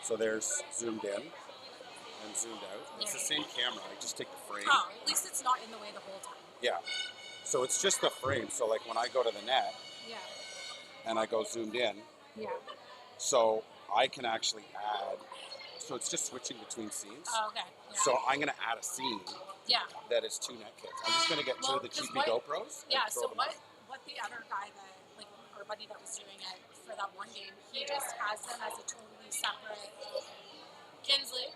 So there's zoomed in and zoomed out. It's the same camera, I just take the frame. Oh, at least it's not in the way the whole time. Yeah. So it's just the frame. So like when I go to the net and I go zoomed in, so I can actually add, so it's just switching between scenes. Oh, okay. Yeah. So I'm going to add a scene that is 2 net kits. I'm just going to get 2 of the cheapy GoPros. Yeah, so what the other guy that, like, our buddy that was doing it for that one game, he just has them as a totally separate. Kinsley,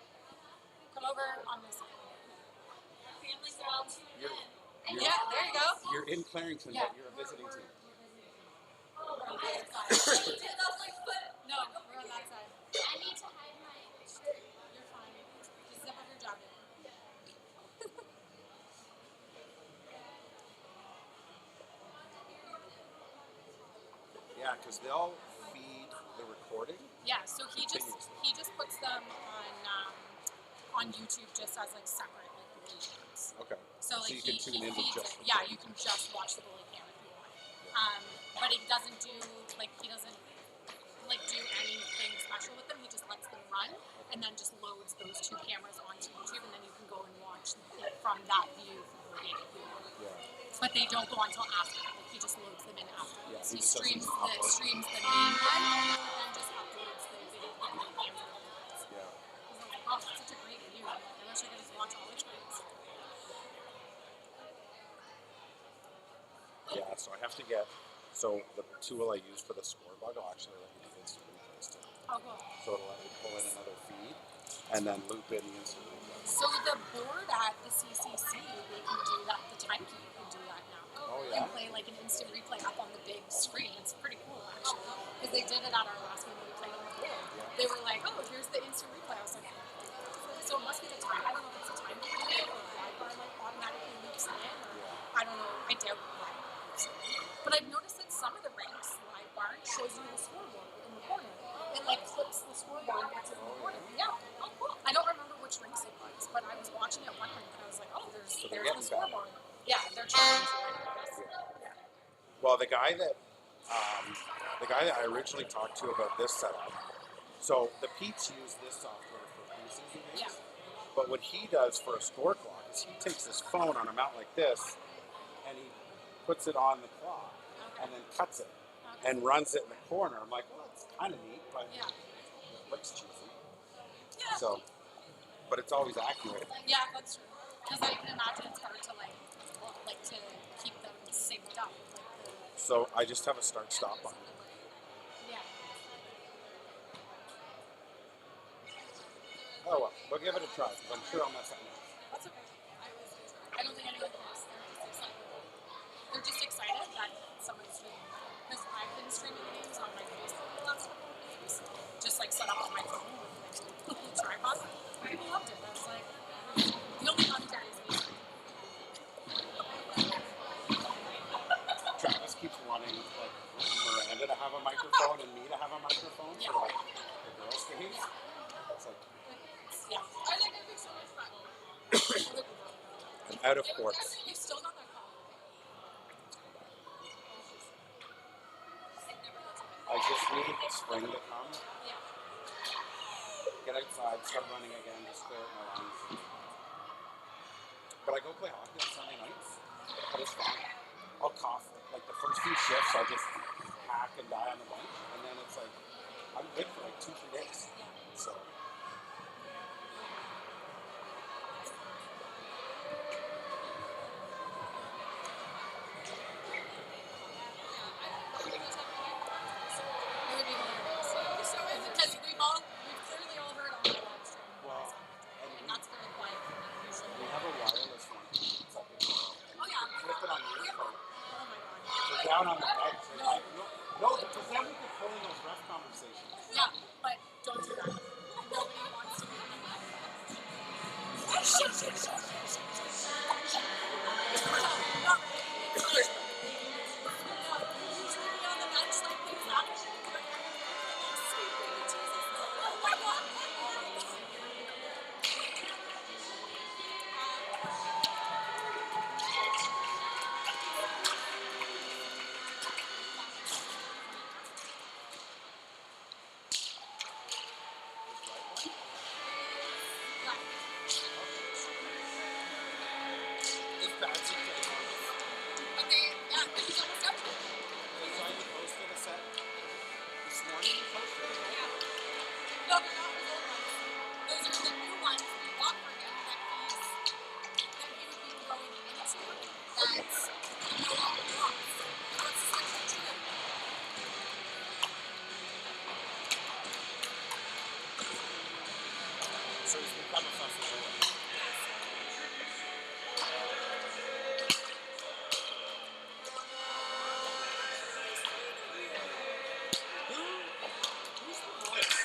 come over on this side. Family's all yeah, there you go. You're in Clarington, but you're a visiting team. No, we're on that side. I need to hide my shirt. You're fine. Just zip up your jacket. Yeah, because they'll feed the recording. Yeah, so he just puts them on YouTube just as like separate like bully cams. Okay. So like you can tune in feeds just it. Yeah, you can just watch the bully cam if you want. But he doesn't do anything special with them. He just lets them run and then just loads those 2 cameras onto YouTube, and then you can go and watch it from that view for the game. But they don't go on until after. Like, he just loads them in afterwards. He streams the main one and then just uploads the video cams afterwards. Yeah. Oh, that's such a great view. I wish I could just watch all the times. Yeah, so I have to get, so the tool I use for the score bug will actually let me do instant replays too. Oh, cool. So it'll let me pull in another feed and then loop in the instant replay. So the board at the CCC, they can do that, the timekeeper can do that now. Oh, yeah? And play like an instant replay up on the big screen. It's pretty cool, actually. Because they did it at our last game when we played on the board. Yeah. They were like, oh, here's the instant replay. I was like, so it must be the time. I don't know if it's a time thing or Wi-Fi like automatically loops it in. Or, I don't know. I doubt why. But I've noticed that some of the rinks, live barn, shows you the scoreboard in the corner. It like flips the scoreboard that's in the corner. Yeah. Oh, cool. I don't remember which rinks it was, but I was watching it one rink and I was like, oh, there's the scoreboard. Yeah, they're trying to. Yeah. Well, the guy that I originally talked to about this setup, so the Pete's use this software for pieces and things. Yeah. But what he does for a score clock is he takes his phone on a mount like this and he puts it on the clock and then cuts it and runs it in the corner. I'm like, well, it's kind of neat, but it looks cheesy. Yeah. So, but it's always accurate. Yeah, that's true. Because I can imagine it's hard to to keep them synced up. So I just have a start-stop button. Yeah. Oh well, we'll give it a try. I'm sure I'll mess up next. That's okay. I don't think anyone cares. They're just excited that someone's streaming. Because I've been streaming games on my Facebook the last couple of days. Just like set up on my phone with like tripod. People loved it. I was like, the only fun that is me. Travis keeps wanting like Miranda to have a microphone and me to have a microphone for like the girls' games. It's like, yeah. I think it'd be so much fun. out of course. You still got that call. I just need spring to come. Yeah. Get outside, start running again, just clear out my lungs. But I go play hockey on Sunday nights. But it's fine. I'll cough. Like the first few shifts, I'll just hack and die on the bench. And then it's like, I'm good for like 2-3 days. So. Because we've clearly all heard on the live stream. Well, and that's very quiet for me usually. we have a wireless one. It's up in Oh yeah. flip it on your phone. Oh my god. We're down on the bed. So like, no, because then we could pull in those ref conversations. Yeah, but don't do that. Nobody wants to be on the live. So he's become a fussy boy. Who's the voice?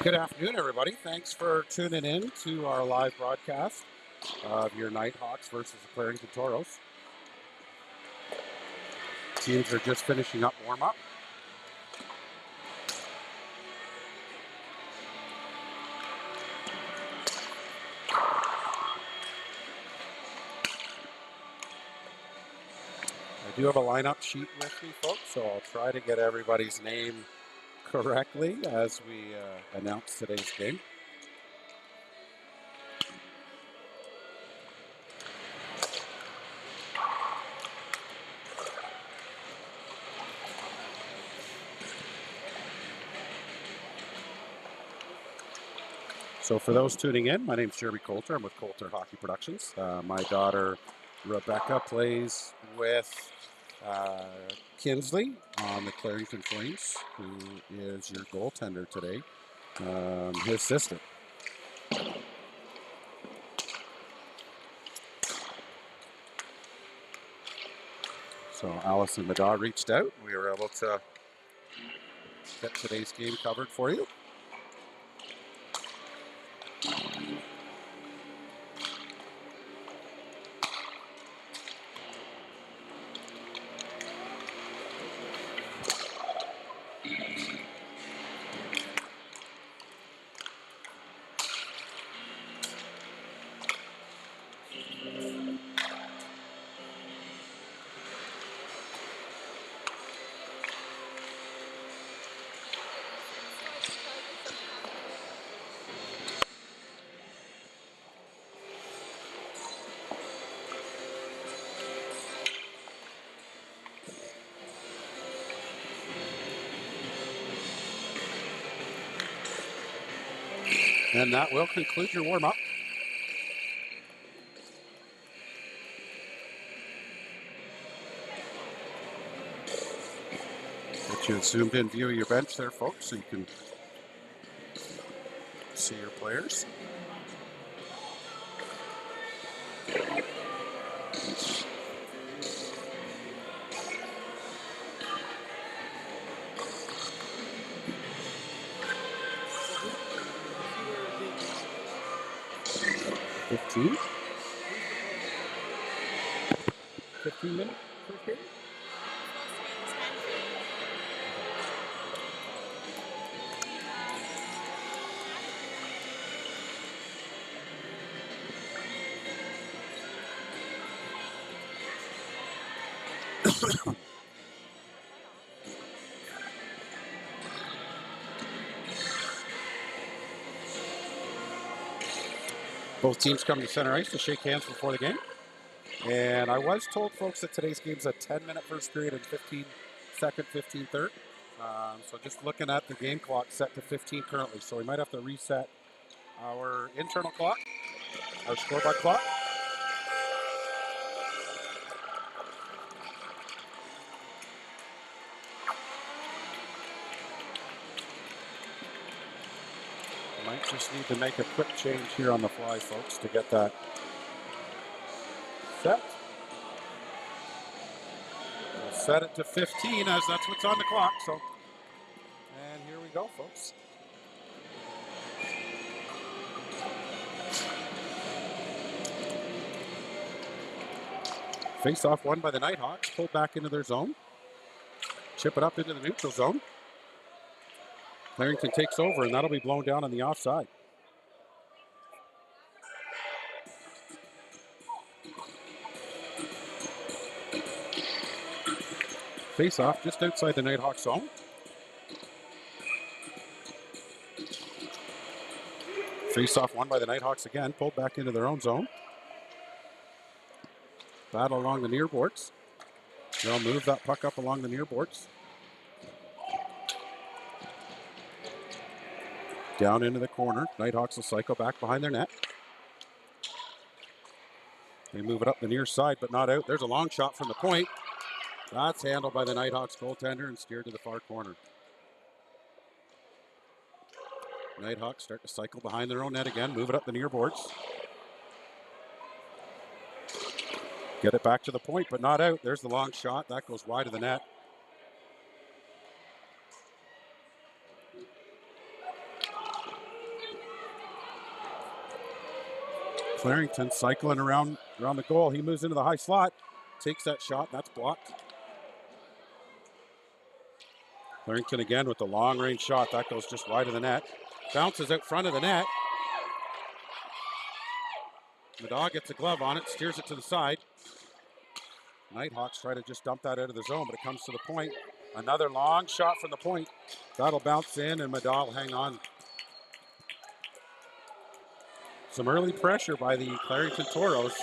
Good afternoon, everybody. Thanks for tuning in to our live broadcast of your Nighthawks versus the Clarington Toros. Teams are just finishing up warm-up. I do have a lineup sheet with me, folks, so I'll try to get everybody's name correctly as we announce today's game. So for those tuning in, my name's Jeremy Coulter. I'm with Coulter Hockey Productions. My daughter Rebecca plays with Kinsley on the Clarington Flames, who is your goaltender today, his sister. So Allison Madaw reached out. We were able to get today's game covered for you. And that will conclude your warm-up. Get you a zoomed-in view of your bench there, folks, so you can see your players. $15 minutes per period. Both teams come to center ice to shake hands before the game. And I was told, folks, that today's game's a 10-minute first period and 15-second, 15 third. So just looking at the game clock set to 15 currently. So we might have to reset our internal clock, our scoreboard clock. Might just need to make a quick change here on the fly, folks, to get that set. We'll set it to 15 as that's what's on the clock. So, and here we go, folks. Face-off won by the Nighthawks, pulled back into their zone. Chip it up into the neutral zone. Clarington takes over, and that'll be blown down on the offside. Face-off just outside the Nighthawks zone. Face-off won by the Nighthawks again, pulled back into their own zone. Battle along the near boards. They'll move that puck up along the near boards. Down into the corner. Nighthawks will cycle back behind their net. They move it up the near side, but not out. There's a long shot from the point. That's handled by the Nighthawks goaltender and steered to the far corner. Nighthawks start to cycle behind their own net again, move it up the near boards. Get it back to the point, but not out. There's the long shot. That goes wide of the net. Clarington cycling around the goal. He moves into the high slot, takes that shot, and that's blocked. Clarington again with the long-range shot. That goes just wide of the net. Bounces out front of the net. Madaw gets a glove on it, steers it to the side. Nighthawks try to just dump that out of the zone, but it comes to the point. Another long shot from the point. That'll bounce in, and Madaw will hang on. Some early pressure by the Clarington Toros.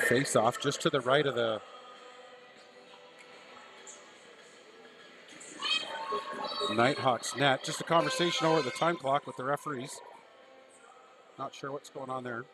Face off just to the right of the Nighthawks net. Just a conversation over the time clock with the referees. Not sure what's going on there.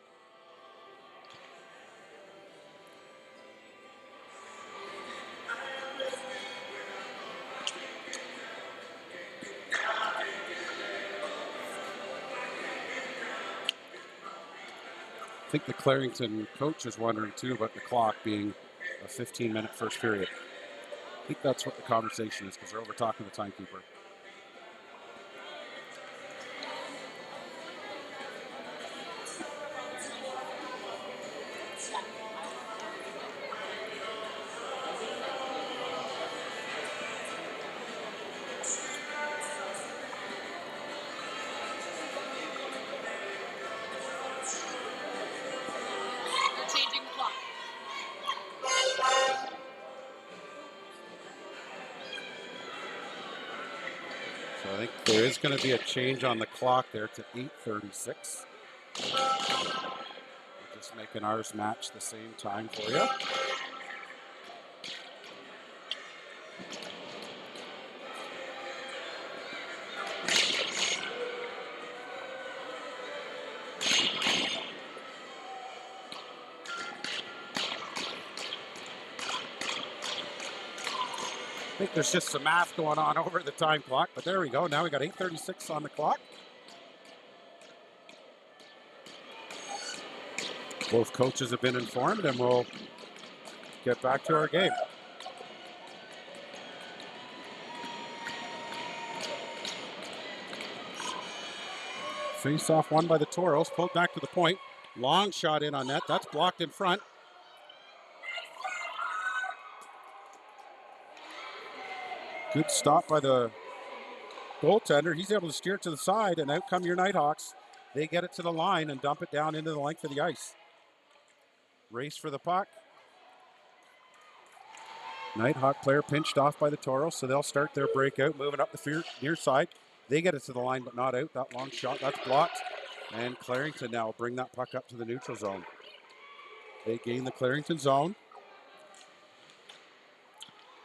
I think the Clarington coach is wondering too about the clock being a 15-minute first period. I think that's what the conversation is because they're over talking the timekeeper. I think there is going to be a change on the clock there to 8:36. We're just making ours match the same time for you. I think there's just some math going on over the time clock, but there we go. Now we got 8:36 on the clock. Both coaches have been informed, and we'll get back to our game. Face off won by the Toros, pulled back to the point. Long shot in on net. That's blocked in front. Good stop by the goaltender. He's able to steer it to the side, and out come your Nighthawks. They get it to the line and dump it down into the length of the ice. Race for the puck. Nighthawk player pinched off by the Toros, so they'll start their breakout, moving up the near side. They get it to the line, but not out. That long shot, that's blocked. And Clarington now will bring that puck up to the neutral zone. They gain the Clarington zone.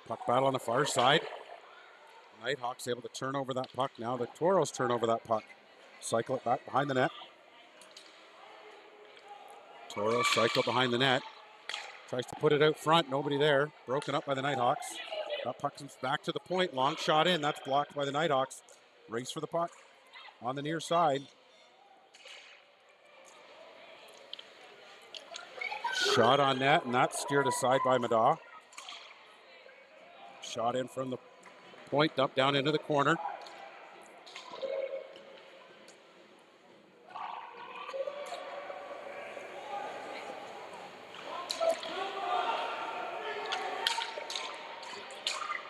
Puck battle on the far side. Nighthawks able to turn over that puck. Now the Toros turn over that puck. Cycle it back behind the net. Toros cycle behind the net. Tries to put it out front. Nobody there. Broken up by the Nighthawks. That puck comes back to the point. Long shot in. That's blocked by the Nighthawks. Race for the puck on the near side. Shot on net, and that's steered aside by Madaw. Shot in from the point, dumped down into the corner.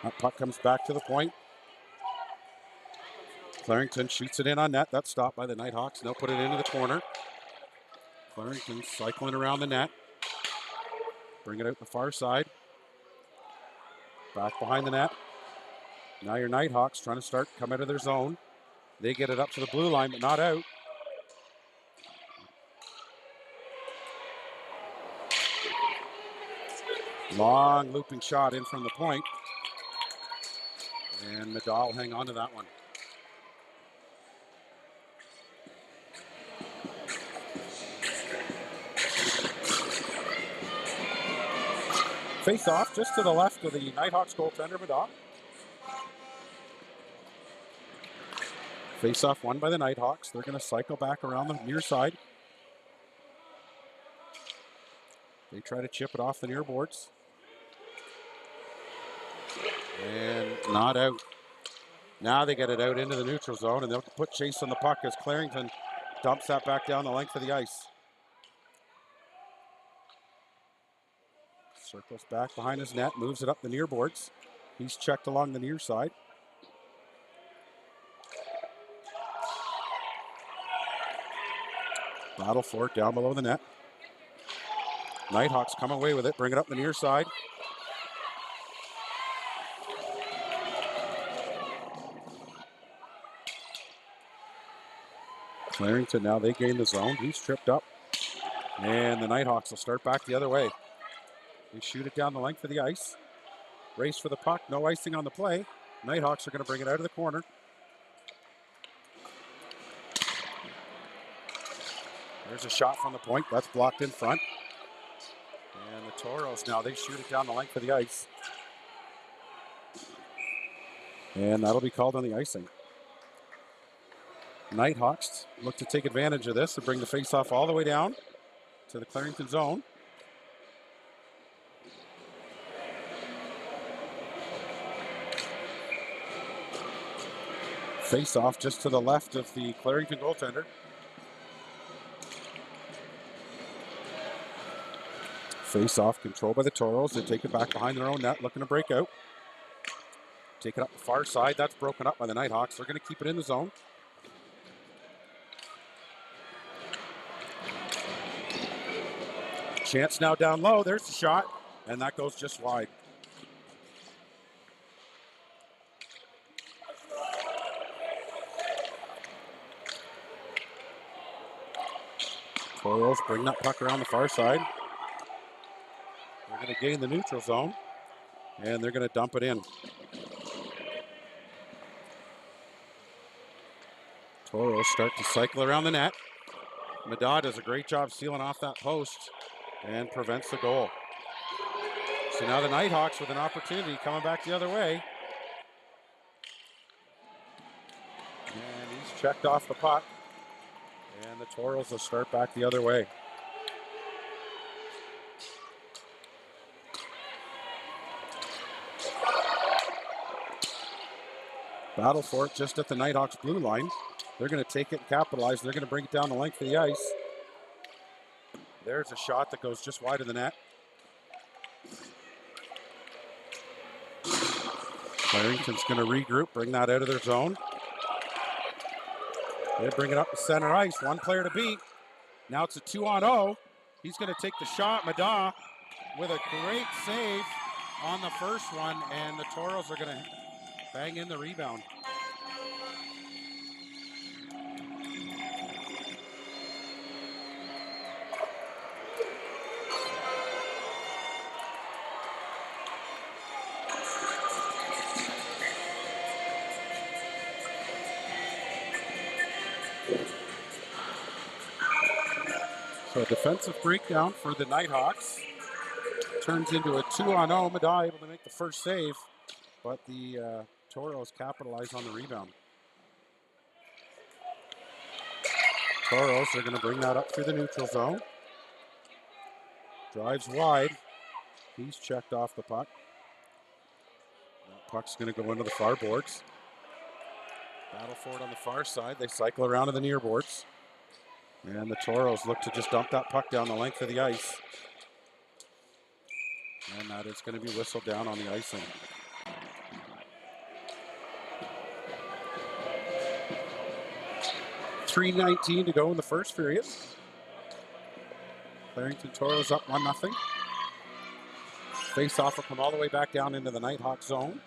That puck comes back to the point. Clarington shoots it in on net. That's stopped by the Nighthawks. They'll put it into the corner. Clarington cycling around the net. Bring it out the far side. Back behind the net. Now your Nighthawks trying to come out of their zone. They get it up to the blue line, but not out. Long looping shot in from the point. And Madaw will hang on to that one. Face off just to the left of the Nighthawks goaltender, Madaw. Face off won by the Nighthawks. They're going to cycle back around the near side. They try to chip it off the near boards. And not out. Now they get it out into the neutral zone, and they'll put chase on the puck as Clarington dumps that back down the length of the ice. Circles back behind his net, moves it up the near boards. He's checked along the near side. Battle for it down below the net. Nighthawks come away with it, bring it up the near side. Clarington now, they gain the zone. He's tripped up. And the Nighthawks will start back the other way. They shoot it down the length of the ice. Race for the puck, no icing on the play. Nighthawks are going to bring it out of the corner. There's a shot from the point. That's blocked in front. And the Toros now, they shoot it down the length of the ice. And that'll be called on the icing. Nighthawks look to take advantage of this and bring the faceoff all the way down to the Clarington zone. Faceoff just to the left of the Clarington goaltender. Face-off controlled by the Toros. They take it back behind their own net, looking to break out. Take it up the far side. That's broken up by the Nighthawks. They're going to keep it in the zone. Chance now down low. There's the shot, and that goes just wide. Toros bring that puck around the far side. They're going to gain the neutral zone, and they're going to dump it in. Toros start to cycle around the net. Madad does a great job sealing off that post and prevents the goal. So now the Nighthawks with an opportunity coming back the other way. And he's checked off the puck. And the Toros will start back the other way. Battle for it just at the Nighthawks blue line. They're going to take it and capitalize. They're going to bring it down the length of the ice. There's a shot that goes just wide of the net. Clarington's going to regroup, bring that out of their zone. They bring it up to center ice. One player to beat. Now it's a 2-on-0. He's going to take the shot. Madad with a great save on the first one, and the Toros are going to bang in the rebound. So a defensive breakdown for the Nighthawks. Turns into a 2-on-0. Madad able to make the first save, but the Toros capitalize on the rebound. Toros are going to bring that up through the neutral zone. Drives wide. He's checked off the puck. That puck's going to go into the far boards. Battle for it on the far side. They cycle around to the near boards. And the Toros look to just dump that puck down the length of the ice. And that is going to be whistled down on the icing. .3:19 to go in the first period. Clarington Toros up 1-0. Face-off will come all the way back down into the Nighthawk zone.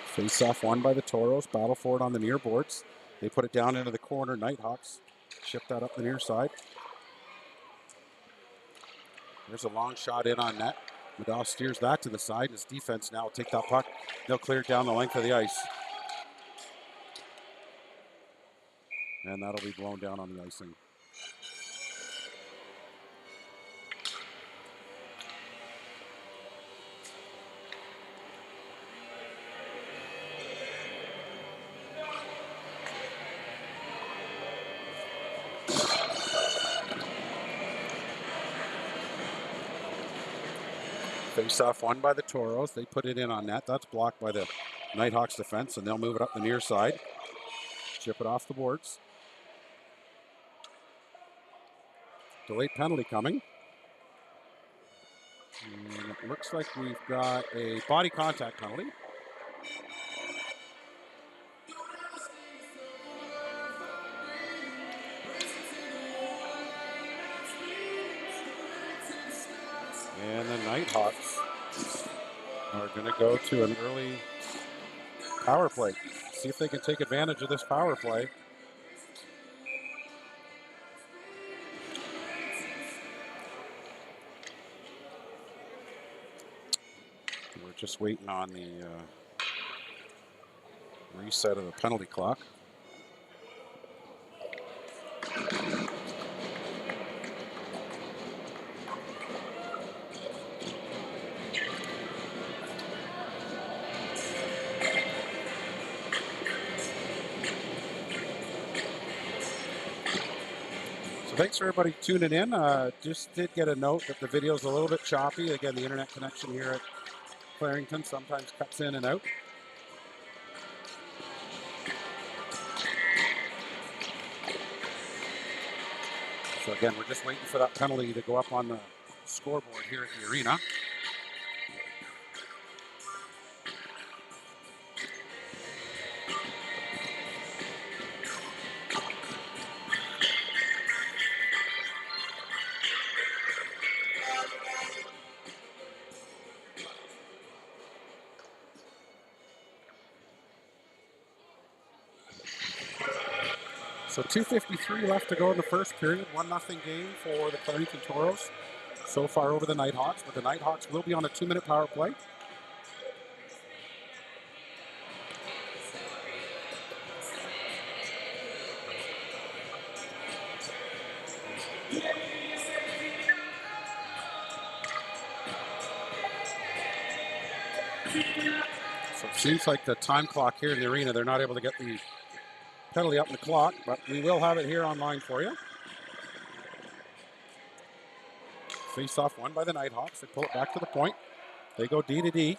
Face-off won by the Toros. Battle for it on the near boards. They put it down into the corner. Nighthawks ship that up the near side. There's a long shot in on net. Madad steers that to the side. His defense now will take that puck. They'll clear it down the length of the ice. And that'll be blown down on the icing. Face-off won by the Toros. They put it in on net. That's blocked by the Nighthawks defense, and they'll move it up the near side. Chip it off the boards. Delayed penalty coming. And it looks like we've got a body contact penalty. And the Nighthawks are going to go to an early power play. See if they can take advantage of this power play. We're just waiting on the reset of the penalty clock. Thanks for everybody tuning in. Just did get a note that the video's a little bit choppy. Again, the internet connection here at Clarington sometimes cuts in and out. So again, we're just waiting for that penalty to go up on the scoreboard here at the arena. So 2:53 left to go in the first period. 1-0 game for the Clarington Toros so far over the Nighthawks, but the Nighthawks will be on a 2-minute power play. So it seems like the time clock here in the arena, they're not able to get the penalty up in the clock, but we will have it here online for you. Face-off won by the Nighthawks. They pull it back to the point. They go D to D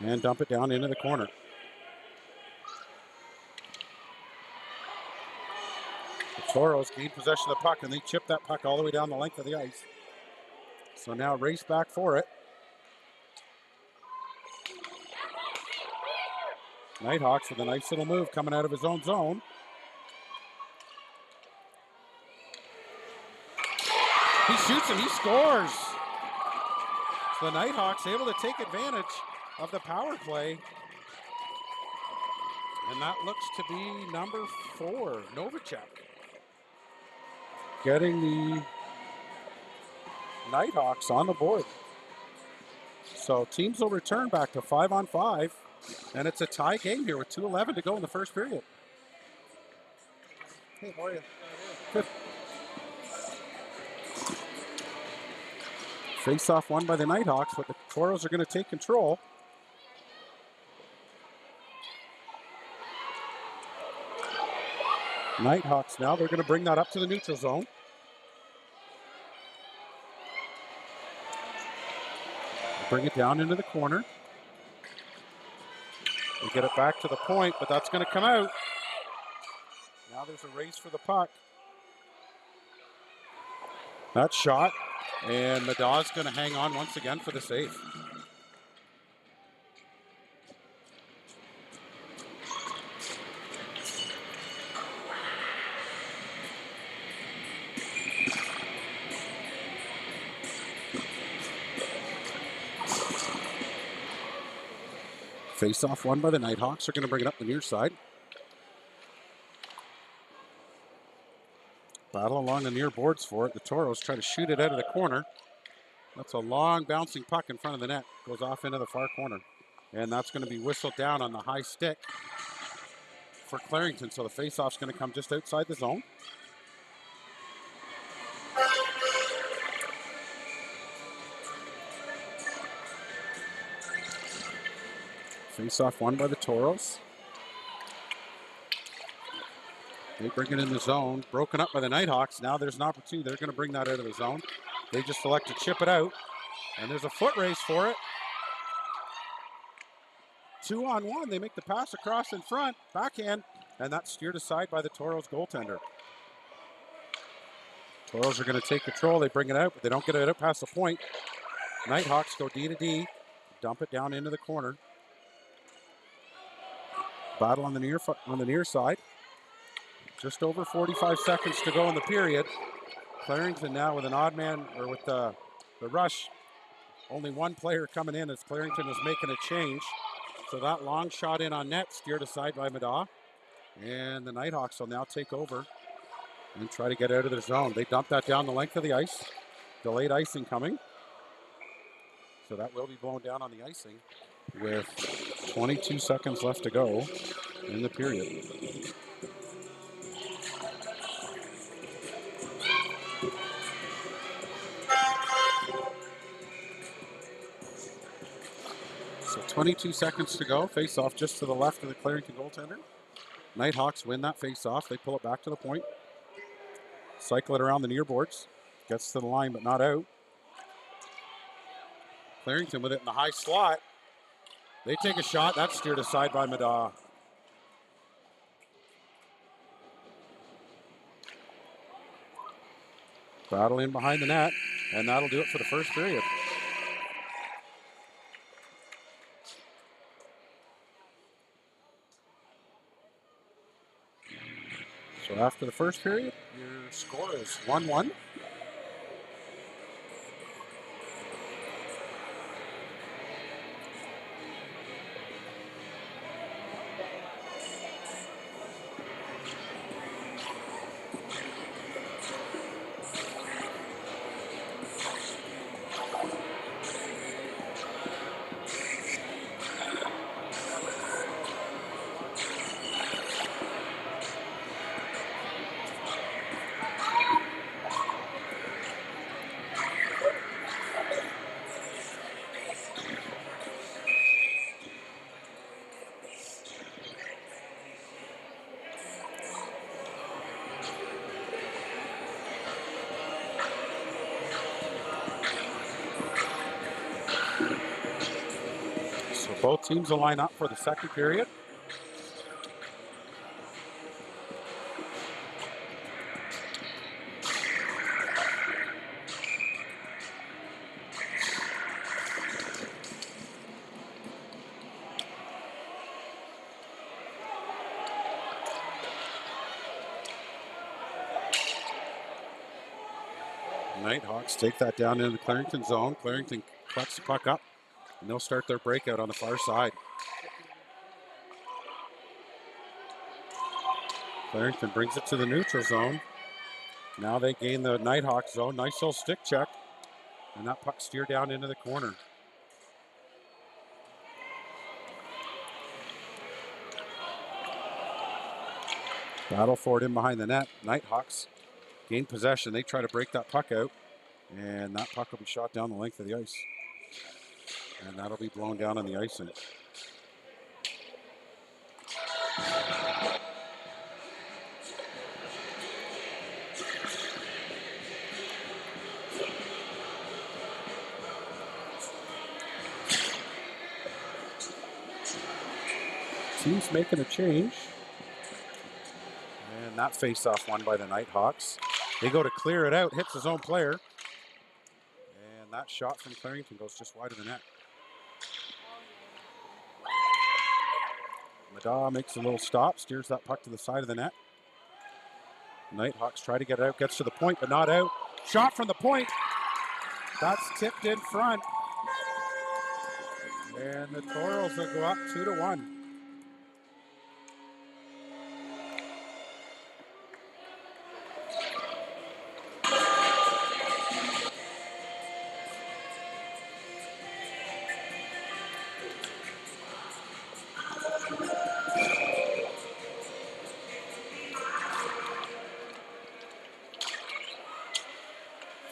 and dump it down into the corner. The Toros gain possession of the puck, and they chip that puck all the way down the length of the ice. So now race back for it. Nighthawks with a nice little move coming out of his own zone. He shoots and he scores. So the Nighthawks able to take advantage of the power play. And that looks to be number 4, Novacek, getting the Nighthawks on the board. So teams will return back to 5-on-5. And it's a tie game here with 2:11 to go in the first period. Hey, how are you? Good. Face-off won by the Nighthawks, but the Toros are going to take control. Nighthawks now, they're going to bring that up to the neutral zone. Bring it down into the corner. They get it back to the point, but that's going to come out. Now there's a race for the puck. That shot, and Madaw's going to hang on once again for the save. Face-off won by the Nighthawks. They're going to bring it up the near side. Battle along the near boards for it. The Toros try to shoot it out of the corner. That's a long bouncing puck in front of the net. Goes off into the far corner. And that's going to be whistled down on the high stick for Clarington. So the face-off's going to come just outside the zone. Face-off won by the Toros. They bring it in the zone. Broken up by the Nighthawks. Now there's an opportunity. They're going to bring that out of the zone. They just select to chip it out. And there's a foot race for it. 2-on-1. They make the pass across in front. Backhand. And that's steered aside by the Toros goaltender. Toros are going to take control. They bring it out, but they don't get it out past the point. Nighthawks go D to D. Dump it down into the corner. Battle on the near side. Just over 45 seconds to go in the period. Clarington now with an odd man, or with the rush. Only one player coming in as Clarington is making a change. So that long shot in on net, steered aside by Madaw. And the Nighthawks will now take over and try to get out of their zone. They dump that down the length of the ice. Delayed icing coming. So that will be blown down on the icing with 22 seconds left to go in the period. So 22 seconds to go. Face off just to the left of the Clarington goaltender. Nighthawks win that face off. They pull it back to the point. Cycle it around the near boards. Gets to the line but not out. Clarington with it in the high slot. They take a shot. That's steered aside by Madaw. Battle in behind the net, and that'll do it for the first period. So after the first period, your score is 1-1. Both teams will line up for the second period. Nighthawks take that down into the Clarington zone. Clarington collects the puck up, and they'll start their breakout on the far side. Clarington brings it to the neutral zone. Now they gain the Nighthawks zone. Nice little stick check, and that puck steered down into the corner. Battle for it in behind the net. Nighthawks gain possession. They try to break that puck out, and that puck will be shot down the length of the ice. And that'll be blown down on the icing. Team's making a change. And that face-off won by the Nighthawks. They go to clear it out, hits his own player. And that shot from Clarington goes just wide of the net. Madaw makes a little stop, steers that puck to the side of the net. Nighthawks try to get it out, gets to the point, but not out. Shot from the point. That's tipped in front. And the Toros will go up 2-1.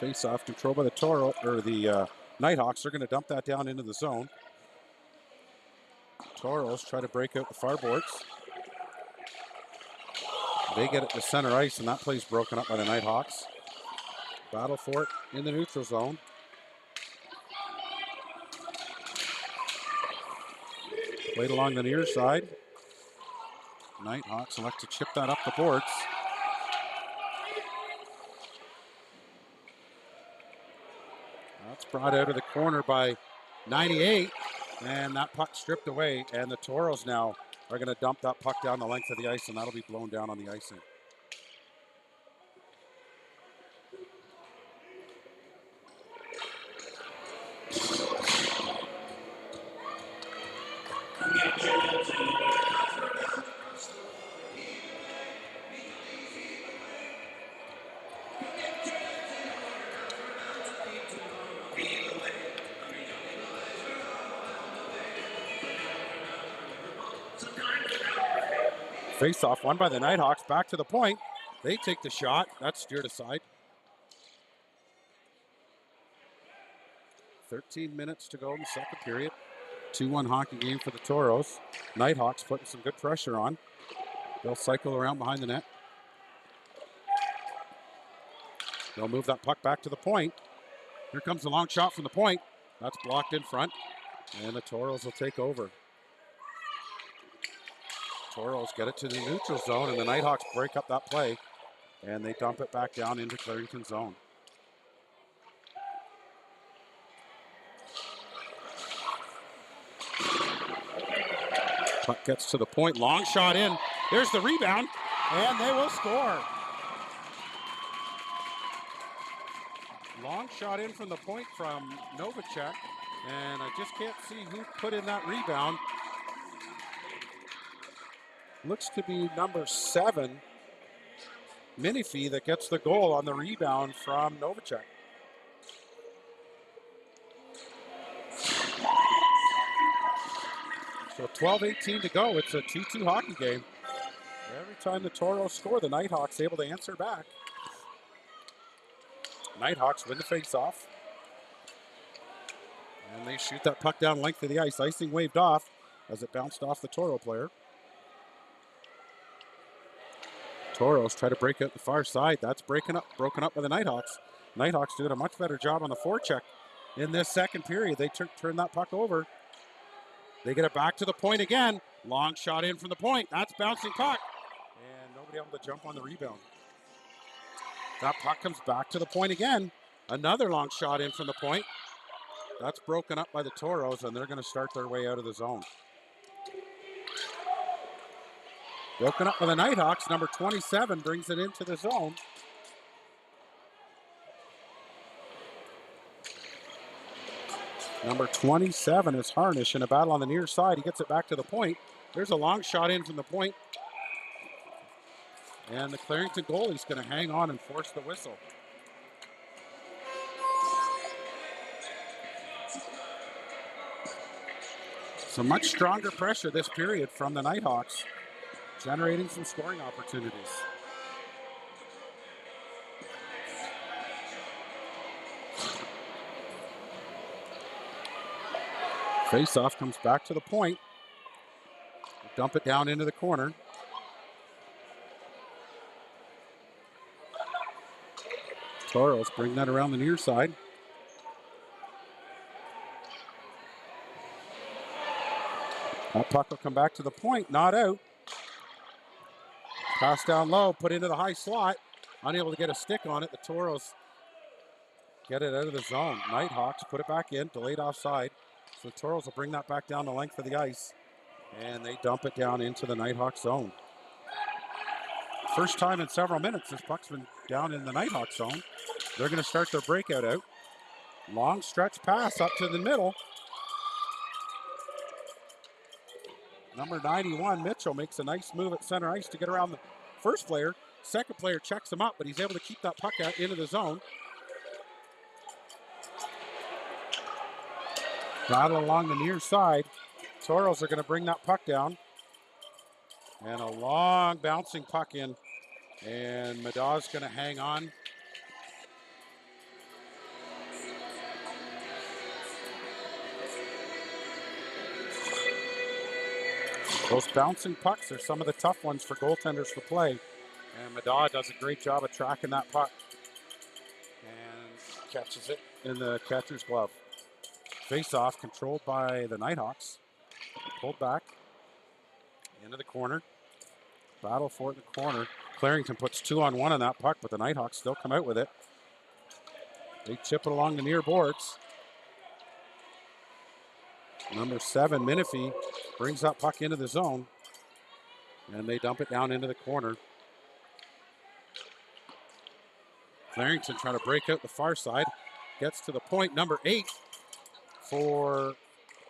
Face-off control by the Toro, or the Nighthawks. They're going to dump that down into the zone. Toros try to break out the far boards. They get it to center ice, and that play's broken up by the Nighthawks. Battle for it in the neutral zone. Played along the near side. Nighthawks elect to chip that up the boards. That's brought out of the corner by 98, and that puck stripped away, and the Toros now are going to dump that puck down the length of the ice, and that'll be blown down on the icing. Face-off won by the Nighthawks. Back to the point. They take the shot. That's steered aside. 13 minutes to go in the second period. 2-1 hockey game for the Toros. Nighthawks putting some good pressure on. They'll cycle around behind the net. They'll move that puck back to the point. Here comes the long shot from the point. That's blocked in front. And the Toros will take over. Toros get it to the neutral zone, and the Nighthawks break up that play, and they dump it back down into Clarington zone. Puck gets to the point, long shot in. There's the rebound, and they will score. Long shot in from the point from Novacek, and I just can't see who put in that rebound. Looks to be number 7, Minifee, that gets the goal on the rebound from Novacek. So 12:18 to go. It's a 2-2 hockey game. Every time the Toros score, the Nighthawks able to answer back. Nighthawks win the face-off. And they shoot that puck down length of the ice. Icing waved off as it bounced off the Toro player. Toros try to break out the far side. That's broken up by the Nighthawks. Nighthawks doing a much better job on the forecheck in this second period. They turn that puck over. They get it back to the point again. Long shot in from the point. That's bouncing puck. And nobody able to jump on the rebound. That puck comes back to the point again. Another long shot in from the point. That's broken up by the Toros, and they're going to start their way out of the zone. Broken up by the Nighthawks. Number 27 brings it into the zone. Number 27 is Harnish in a battle on the near side. He gets it back to the point. There's a long shot in from the point. And the Clarington goalie's going to hang on and force the whistle. So much stronger pressure this period from the Nighthawks, generating some scoring opportunities. Face-off comes back to the point. Dump it down into the corner. Toros bring that around the near side. That puck will come back to the point, not out. Pass down low, put into the high slot. Unable to get a stick on it. The Toros get it out of the zone. Nighthawks put it back in, delayed offside. So the Toros will bring that back down the length of the ice. And they dump it down into the Nighthawks zone. First time in several minutes this puck's been down in the Nighthawks zone. They're going to start their breakout out. Long stretch pass up to the middle. Number 91, Mitchell, makes a nice move at center ice to get around the first player. Second player checks him up, but he's able to keep that puck out into the zone. Battle along the near side. Toros are going to bring that puck down. And a long bouncing puck in. And Madaw's going to hang on. Those bouncing pucks are some of the tough ones for goaltenders to play. And Madaw does a great job of tracking that puck. And catches it in the catcher's glove. Face-off controlled by the Nighthawks. pulled back into the corner. Battle for it in the corner. Clarington puts 2-on-1 on that puck, but the Nighthawks still come out with it. They chip it along the near boards. Number 7, Menifee, brings that puck into the zone, and they dump it down into the corner. Clarington trying to break out the far side. Gets to the point. Number 8 for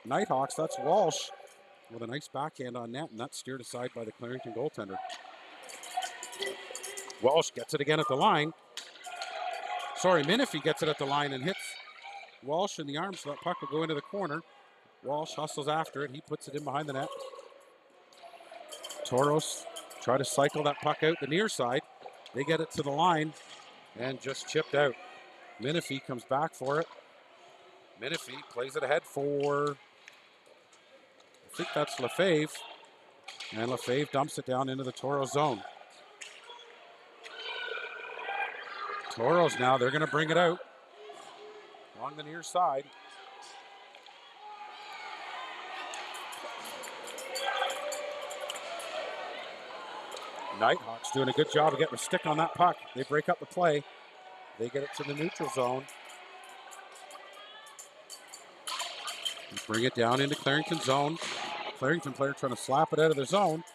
Nighthawks. That's Walsh with a nice backhand on net, and that's steered aside by the Clarington goaltender. Walsh gets it again at the line. Sorry, Menifee gets it at the line and hits Walsh in the arms, so that puck will go into the corner. Walsh hustles after it. He puts it in behind the net. Toros try to cycle that puck out the near side. They get it to the line and just chipped out. Menifee comes back for it. Menifee plays it ahead for, I think that's Lefebvre. And Lefebvre dumps it down into the Toros zone. Toros now, they're going to bring it out along the near side. Nighthawks doing a good job of getting a stick on that puck. They break up the play. They get it to the neutral zone. They bring it down into Clarington zone. Clarington player trying to slap it out of the zone.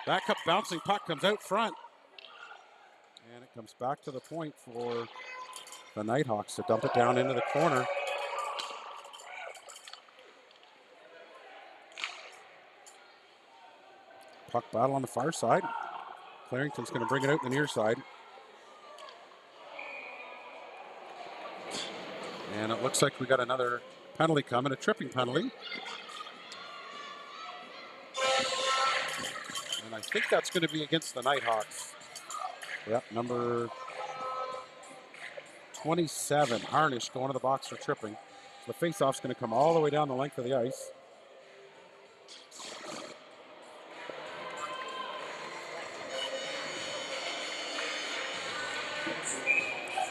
That bouncing puck comes out front. And it comes back to the point for the Nighthawks to dump it down into the corner. Puck battle on the far side. Clarington's going to bring it out the near side. And it looks like we got another penalty coming, a tripping penalty. And I think that's going to be against the Nighthawks. Yep, number 27, Harnish, going to the box for tripping. So the face-off's going to come all the way down the length of the ice.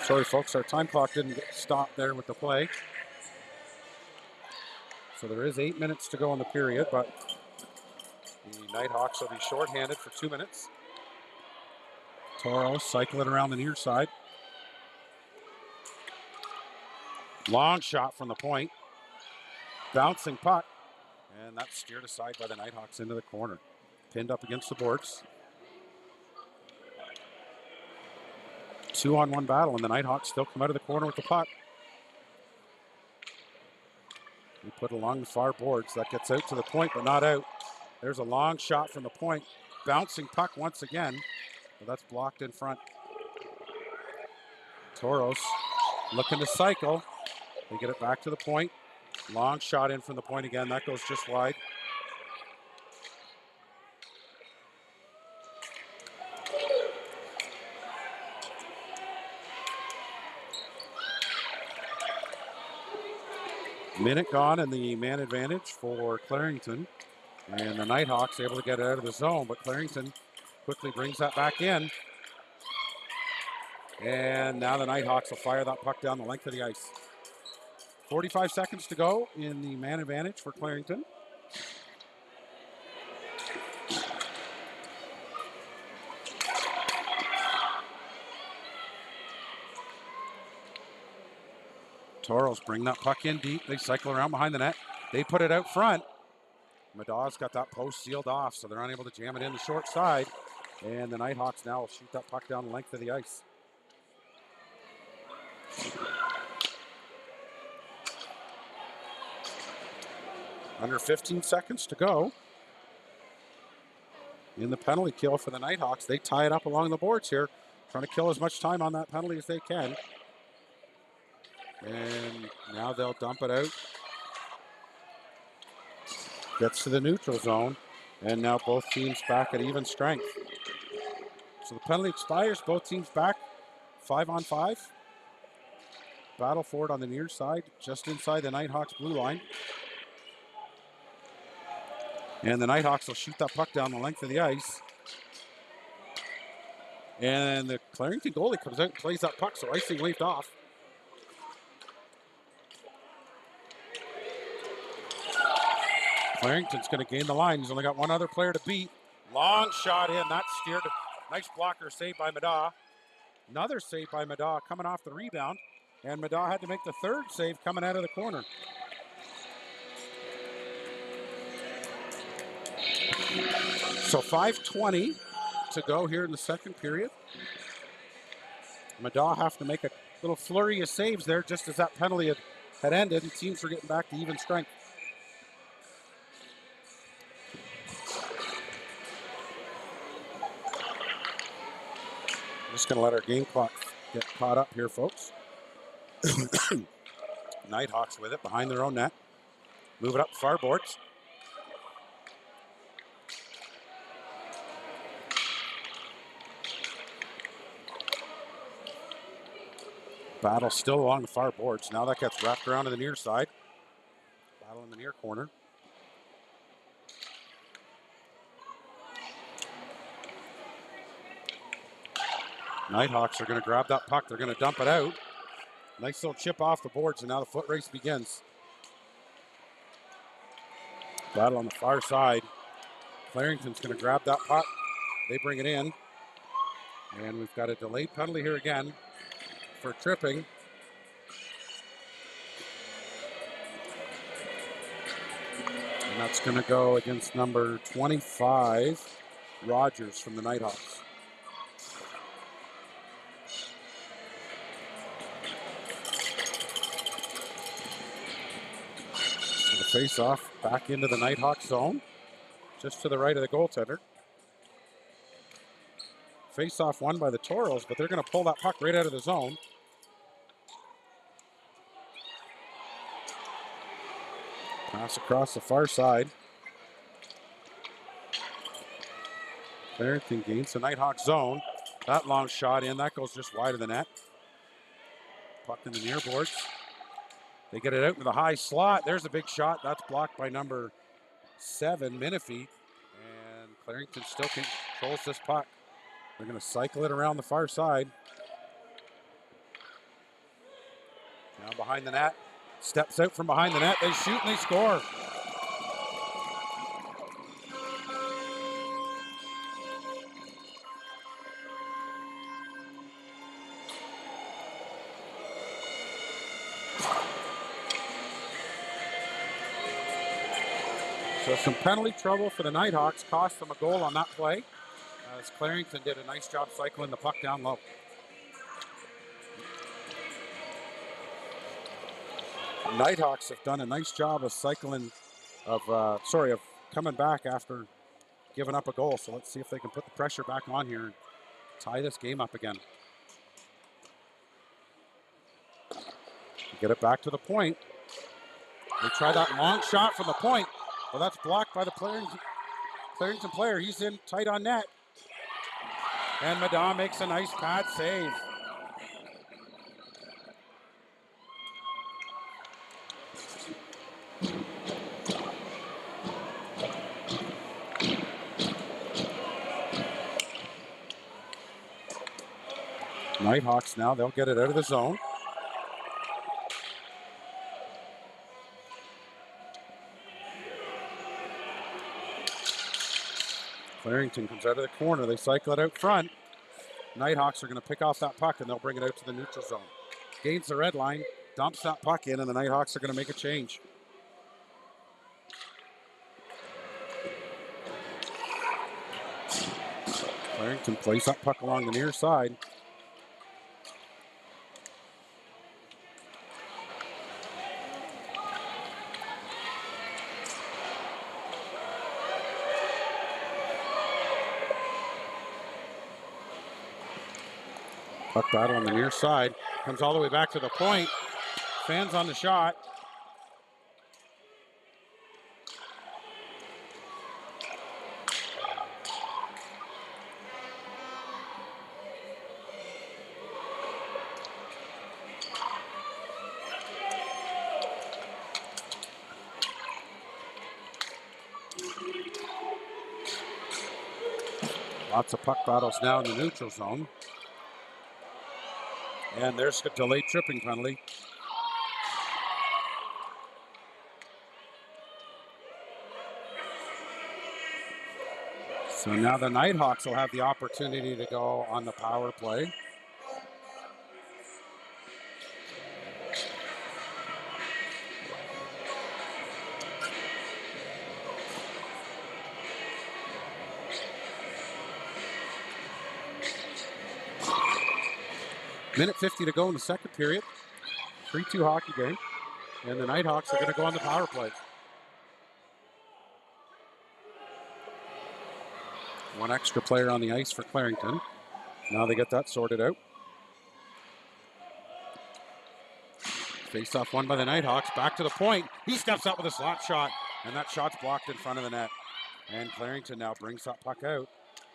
Sorry, folks, our time clock didn't get stopped there with the play. So there is 8 minutes to go in the period, but the Nighthawks will be shorthanded for 2 minutes. Toros cycling around the near side. Long shot from the point. Bouncing puck. And that's steered aside by the Nighthawks into the corner. Pinned up against the boards. 2-on-1 battle, and the Nighthawks still come out of the corner with the puck. We put it along the far boards. That gets out to the point, but not out. There's a long shot from the point. Bouncing puck once again, but that's blocked in front. Toros looking to cycle. They get it back to the point. Long shot in from the point again. That goes just wide. Minute gone and the man advantage for Clarington. And the Nighthawks able to get it out of the zone, but Clarington quickly brings that back in. And now the Nighthawks will fire that puck down the length of the ice. 45 seconds to go in the man advantage for Clarington. Toros bring that puck in deep. They cycle around behind the net. They put it out front. Madaw's got that post sealed off, so they're unable to jam it in the short side. And the Nighthawks now will shoot that puck down the length of the ice. Under 15 seconds to go in the penalty kill for the Nighthawks. They tie it up along the boards here, trying to kill as much time on that penalty as they can. And now they'll dump it out. Gets to the neutral zone. And now both teams back at even strength. So the penalty expires. Both teams back 5-on-5. Battle for it on the near side, just inside the Nighthawks blue line. And the Nighthawks will shoot that puck down the length of the ice. And the Clarington goalie comes out and plays that puck, so icing waved off. Clarington's going to gain the line. He's only got one other player to beat. Long shot in. That's steered. Nice blocker save by Madaw. Another save by Madaw coming off the rebound. And Madaw had to make the third save coming out of the corner. So 5:20 to go here in the second period. Madaw have to make a little flurry of saves there just as that penalty had ended, and teams were getting back to even strength. Just going to let our game clock get caught up here, folks. Nighthawks with it behind their own net. Move it up far boards. Battle still along the far boards. Now that gets wrapped around to the near side. Battle in the near corner. Nighthawks are going to grab that puck. They're going to dump it out. Nice little chip off the boards, and now the foot race begins. Battle on the far side. Clarington's going to grab that puck. They bring it in. And we've got a delayed penalty here again for tripping. And that's going to go against number 25, Rogers from the Nighthawks. So the face-off back into the Nighthawk zone, just to the right of the goaltender. Face-off won by the Toros, but they're going to pull that puck right out of the zone. Pass across the far side. Clarington gains the Nighthawk zone. That long shot in, that goes just wide of the net. Puck in the near boards. They get it out into the high slot. There's a big shot. That's blocked by number 7, Minifeet. And Clarington still controls this puck. They're going to cycle it around the far side. Now behind the net. Steps out from behind the net. They shoot and they score. So some penalty trouble for the Nighthawks. Cost them a goal on that play, as Clarington did a nice job cycling the puck down low. Nighthawks have done a nice job of of coming back after giving up a goal. So let's see if they can put the pressure back on here and tie this game up again. Get it back to the point. They try that long shot from the point. Well, that's blocked by the Clarington player. He's in tight on net. And Madaw makes a nice pad save. Nighthawks now, they'll get it out of the zone. Clarington comes out of the corner. They cycle it out front. Nighthawks are going to pick off that puck and they'll bring it out to the neutral zone. Gains the red line, dumps that puck in, and the Nighthawks are going to make a change. Clarington plays that puck along the near side. Puck battle on the near side. Comes all the way back to the point. Fans on the shot. Lots of puck battles now in the neutral zone. And there's a delayed tripping penalty. So now the Nighthawks will have the opportunity to go on the power play. Minute 50 to go in the second period. 3-2 hockey game. And the Nighthawks are going to go on the power play. One extra player on the ice for Clarington. Now they get that sorted out. Face-off won by the Nighthawks. Back to the point. He steps up with a slap shot, and that shot's blocked in front of the net. And Clarington now brings that puck out.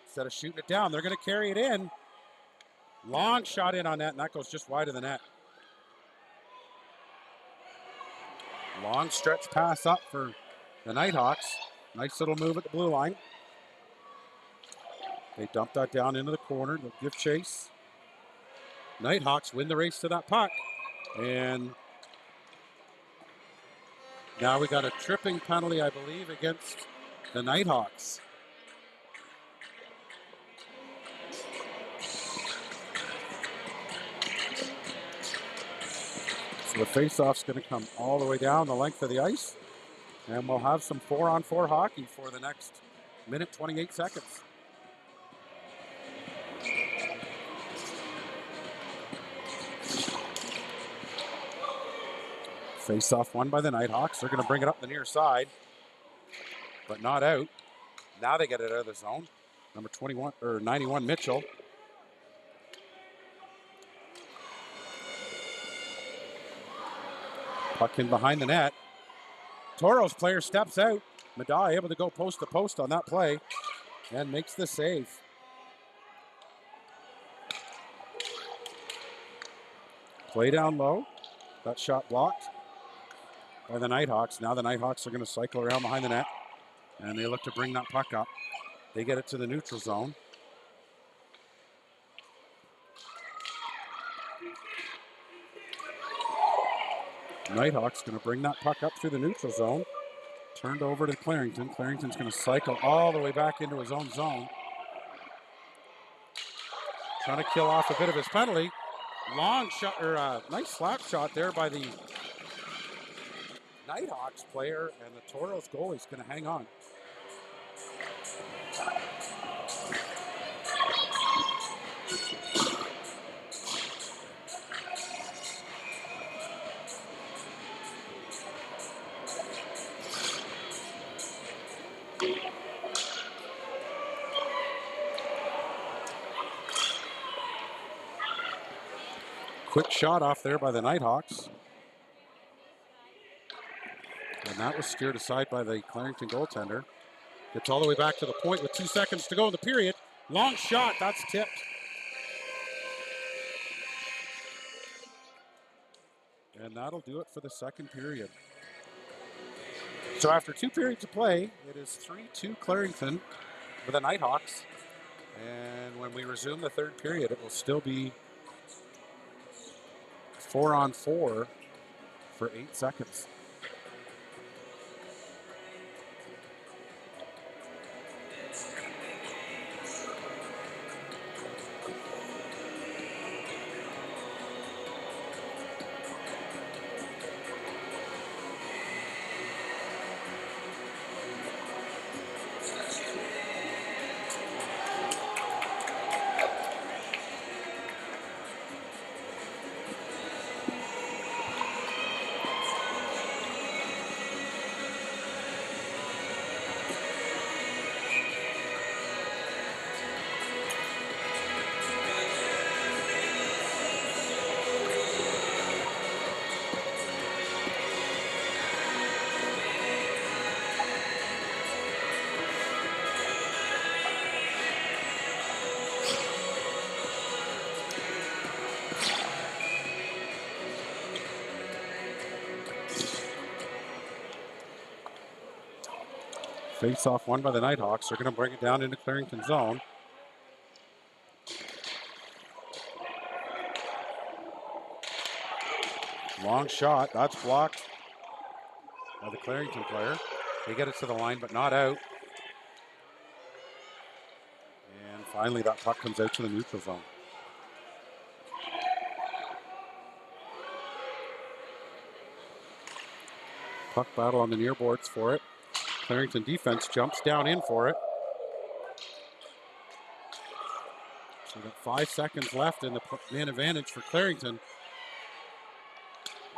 Instead of shooting it down, they're going to carry it in. Long shot in on net, and that goes just wide of the net. Long stretch pass up for the Nighthawks. Nice little move at the blue line. They dump that down into the corner. They'll give chase. Nighthawks win the race to that puck. And now we got a tripping penalty, I believe, against the Nighthawks. So the face-off's going to come all the way down the length of the ice. And we'll have some 4-on-4 hockey for the next minute 28 seconds. Face-off won by the Nighthawks. They're going to bring it up the near side, but not out. Now they get it out of the zone. Number 21 or 91 Mitchell. Puck in behind the net. Toros player steps out. Madai able to go post to post on that play and makes the save. Play down low. That shot blocked by the Nighthawks. Now the Nighthawks are going to cycle around behind the net, and they look to bring that puck up. They get it to the neutral zone. Nighthawks going to bring that puck up through the neutral zone. Turned over to Clarington. Clarington's going to cycle all the way back into his own zone. Trying to kill off a bit of his penalty. Long shot, or nice slap shot there by the Nighthawks player, and the Toros goalie's going to hang on. Quick shot off there by the Nighthawks. And that was steered aside by the Clarington goaltender. Gets all the way back to the point with 2 seconds to go in the period. Long shot, that's tipped. And that'll do it for the second period. So after 2 periods of play, it is 3-2 Clarington for the Nighthawks. And when we resume the third period, it will still be 4-on-4 for 8 seconds. Face-off won by the Nighthawks. They're going to bring it down into Clarington zone. Long shot. That's blocked by the Clarington player. They get it to the line, but not out. Finally, that puck comes out to the neutral zone. Puck battle on the near boards for it. Clarington defense jumps down in for it. So we've got 5 seconds left in the man advantage for Clarington.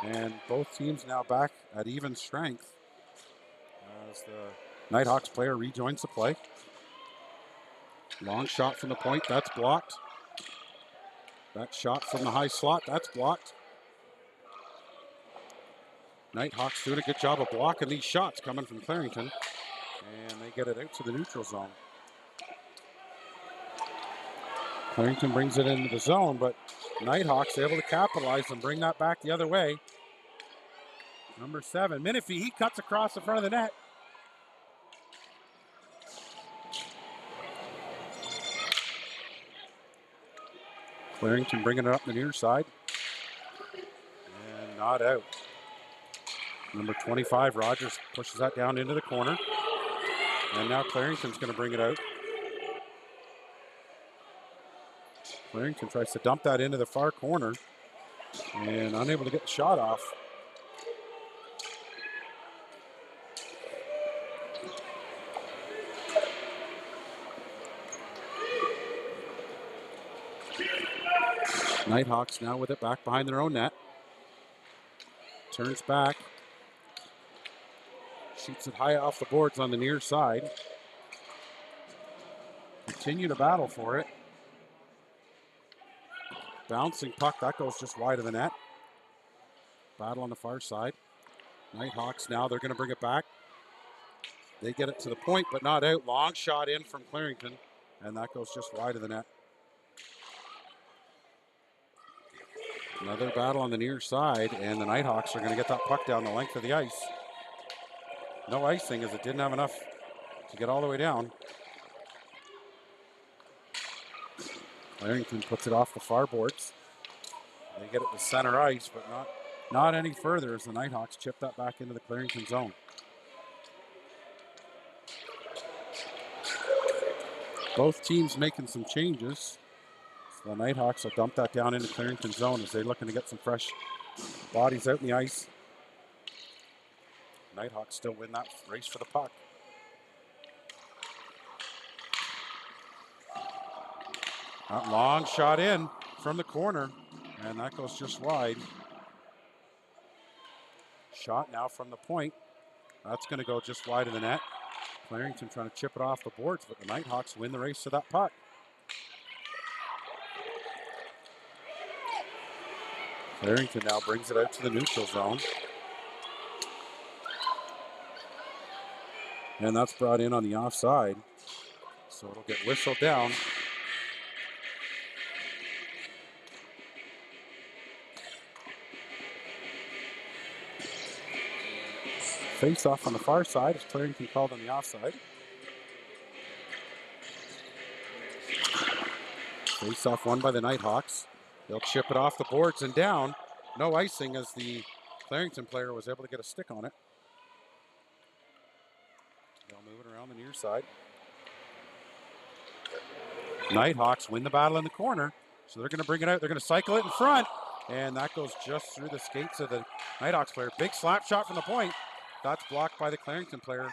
And both teams now back at even strength as the Nighthawks player rejoins the play. Long shot from the point, that's blocked. That shot from the high slot, that's blocked. Nighthawks doing a good job of blocking these shots coming from Clarington. And they get it out to the neutral zone. Clarington brings it into the zone, but Nighthawks able to capitalize and bring that back the other way. Number 7, Minifee, he cuts across the front of the net. Clarington bringing it up the near side. And not out. Number 25, Rogers, pushes that down into the corner. And now Clarington's going to bring it out. Clarington tries to dump that into the far corner. And unable to get the shot off. Nighthawks now with it back behind their own net. Turns back. Shoots it high off the boards on the near side. Continue to battle for it. Bouncing puck, that goes just wide of the net. Battle on the far side. Nighthawks now, they're going to bring it back. They get it to the point, but not out. Long shot in from Clarington, and that goes just wide of the net. Another battle on the near side, and the Nighthawks are going to get that puck down the length of the ice. No icing as it didn't have enough to get all the way down. Clarington puts it off the far boards. They get it to center ice, but not any further as the Nighthawks chip that back into the Clarington zone. Both teams making some changes. So the Nighthawks will dump that down into Clarington zone as they're looking to get some fresh bodies out in the ice. Nighthawks still win that race for the puck. That long shot in from the corner, and that goes just wide. Shot now from the point. That's going to go just wide of the net. Clarington trying to chip it off the boards, but the Nighthawks win the race to that puck. Clarington now brings it out to the neutral zone. And that's brought in on the offside. So it'll get whistled down. Face off on the far side as Clarington called on the offside. Face off won by the Nighthawks. They'll chip it off the boards and down. No icing as the Clarington player was able to get a stick on it. They'll move it around the near side. Nighthawks win the battle in the corner. So they're going to bring it out. They're going to cycle it in front. And that goes just through the skates of the Nighthawks player. Big slap shot from the point. That's blocked by the Clarington player.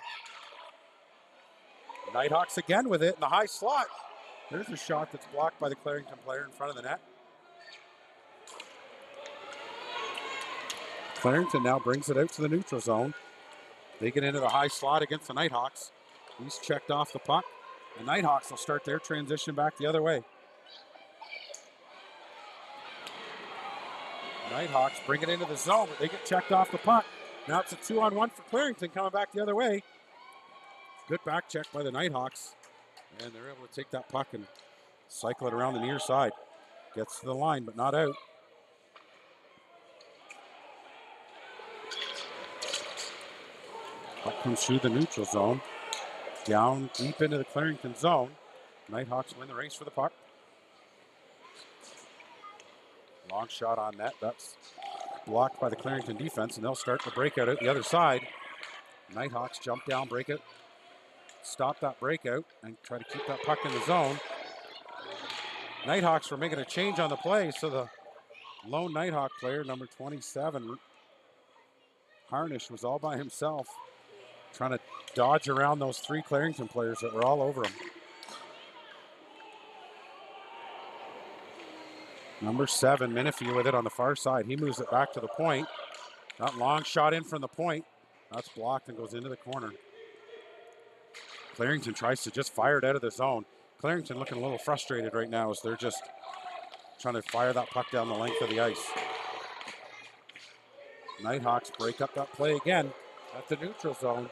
Nighthawks again with it in the high slot. There's a shot that's blocked by the Clarington player in front of the net. Clarington now brings it out to the neutral zone. They get into the high slot against the Nighthawks. He's checked off the puck. The Nighthawks will start their transition back the other way. Nighthawks bring it into the zone, but they get checked off the puck. Now it's a 2-on-1 for Clarington coming back the other way. Good back check by the Nighthawks. And they're able to take that puck and cycle it around the near side. Gets to the line, but not out. Puck comes through the neutral zone. Down deep into the Clarington zone. Nighthawks win the race for the puck. Long shot on net. That's blocked by the Clarington defense, and they'll start the breakout out the other side. Nighthawks jump down, break it, stop that breakout, and try to keep that puck in the zone. Nighthawks were making a change on the play, so the lone Nighthawk player, number 27, Harnish, was all by himself, trying to dodge around those three Clarington players that were all over him. Number 7, Menifee with it on the far side. He moves it back to the point. That long shot in from the point. That's blocked and goes into the corner. Clarington tries to just fire it out of the zone. Clarington looking a little frustrated right now as they're just trying to fire that puck down the length of the ice. Nighthawks break up that play again at the neutral zone,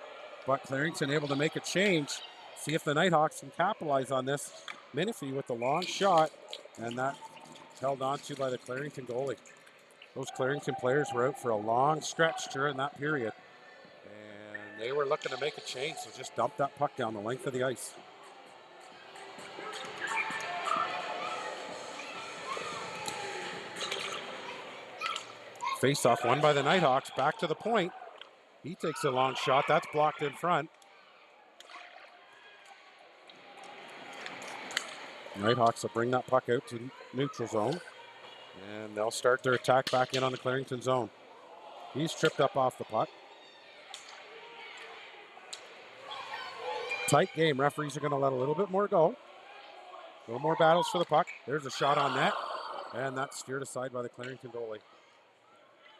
but Clarington able to make a change. See if the Nighthawks can capitalize on this. Menifee with the long shot, and that held on to by the Clarington goalie. Those Clarington players were out for a long stretch during that period, and they were looking to make a change, so just dump that puck down the length of the ice. Face-off won by the Nighthawks, back to the point. He takes a long shot, that's blocked in front. Nighthawks will bring that puck out to neutral zone, and they'll start their attack back in on the Clarington zone. He's tripped up off the puck. Tight game, referees are gonna let a little bit more go. A little more battles for the puck. There's a shot on net, and that's steered aside by the Clarington goalie.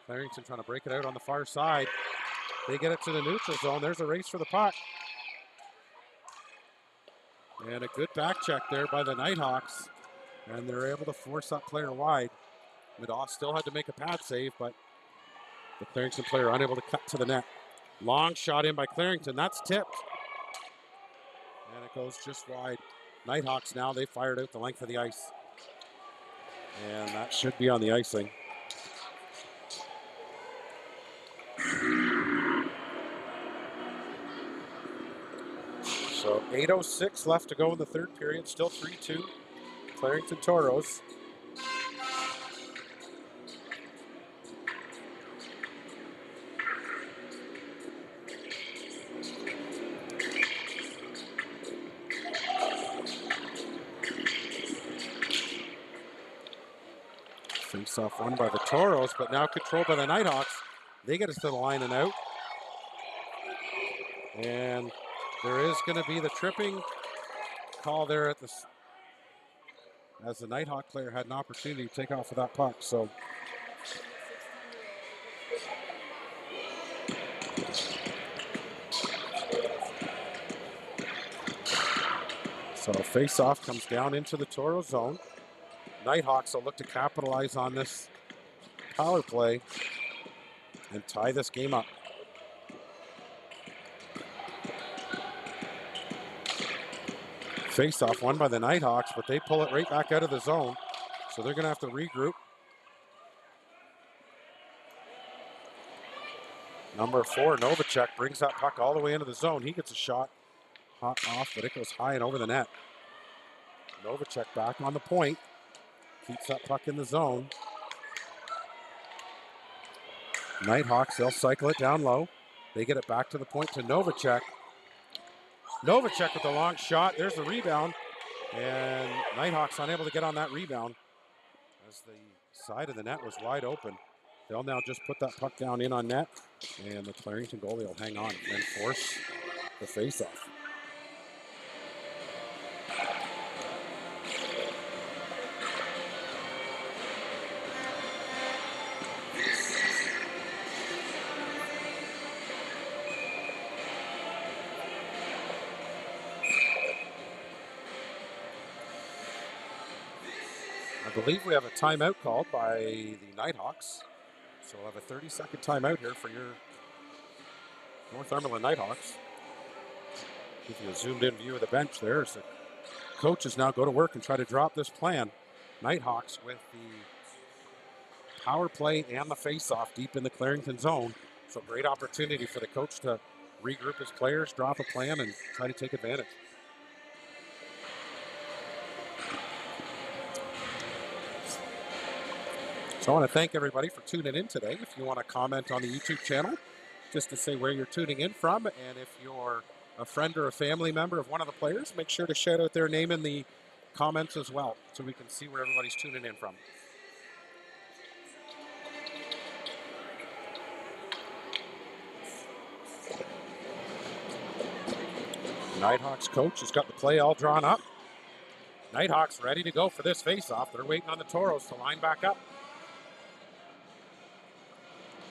Clarington trying to break it out on the far side. They get it to the neutral zone. There's a race for the puck. And a good back check there by the Nighthawks. And they're able to force that player wide. Madoff still had to make a pad save, but the Clarington player unable to cut to the net. Long shot in by Clarington. That's tipped. And it goes just wide. Nighthawks now, they fired out the length of the ice. And that should be on the icing. So 8:06 left to go in the third period. Still 3-2. Clarington Toros. Face-off won by the Toros, but now controlled by the Nighthawks. They get us to the line and out. And there is going to be the tripping call there at the, as the Nighthawk player had an opportunity to take off of that puck. So face-off comes down into the Toro zone. Nighthawks will look to capitalize on this power play and tie this game up. Face-off won by the Nighthawks, but they pull it right back out of the zone. So they're going to have to regroup. Number 4, Novacek, brings that puck all the way into the zone. He gets a shot hot off, but it goes high and over the net. Novacek back on the point. Keeps that puck in the zone. Nighthawks, they'll cycle it down low. They get it back to the point to Novacek. Novacek with the long shot. There's the rebound. And Nighthawks unable to get on that rebound as the side of the net was wide open. They'll now just put that puck down in on net. And the Clarington goalie will hang on and force the face-off. I believe we have a timeout called by the Nighthawks. So we'll have a 30-second timeout here for your Northumberland Nighthawks. Give you a zoomed-in view of the bench there as the coaches now go to work and try to drop this plan. Nighthawks with the power play and the face-off deep in the Clarington zone. So great opportunity for the coach to regroup his players, drop a plan, and try to take advantage. So I want to thank everybody for tuning in today. If you want to comment on the YouTube channel, just to say where you're tuning in from, and if you're a friend or a family member of one of the players, make sure to shout out their name in the comments as well so we can see where everybody's tuning in from. Nighthawks coach has got the play all drawn up. Nighthawks ready to go for this face-off. They're waiting on the Toros to line back up.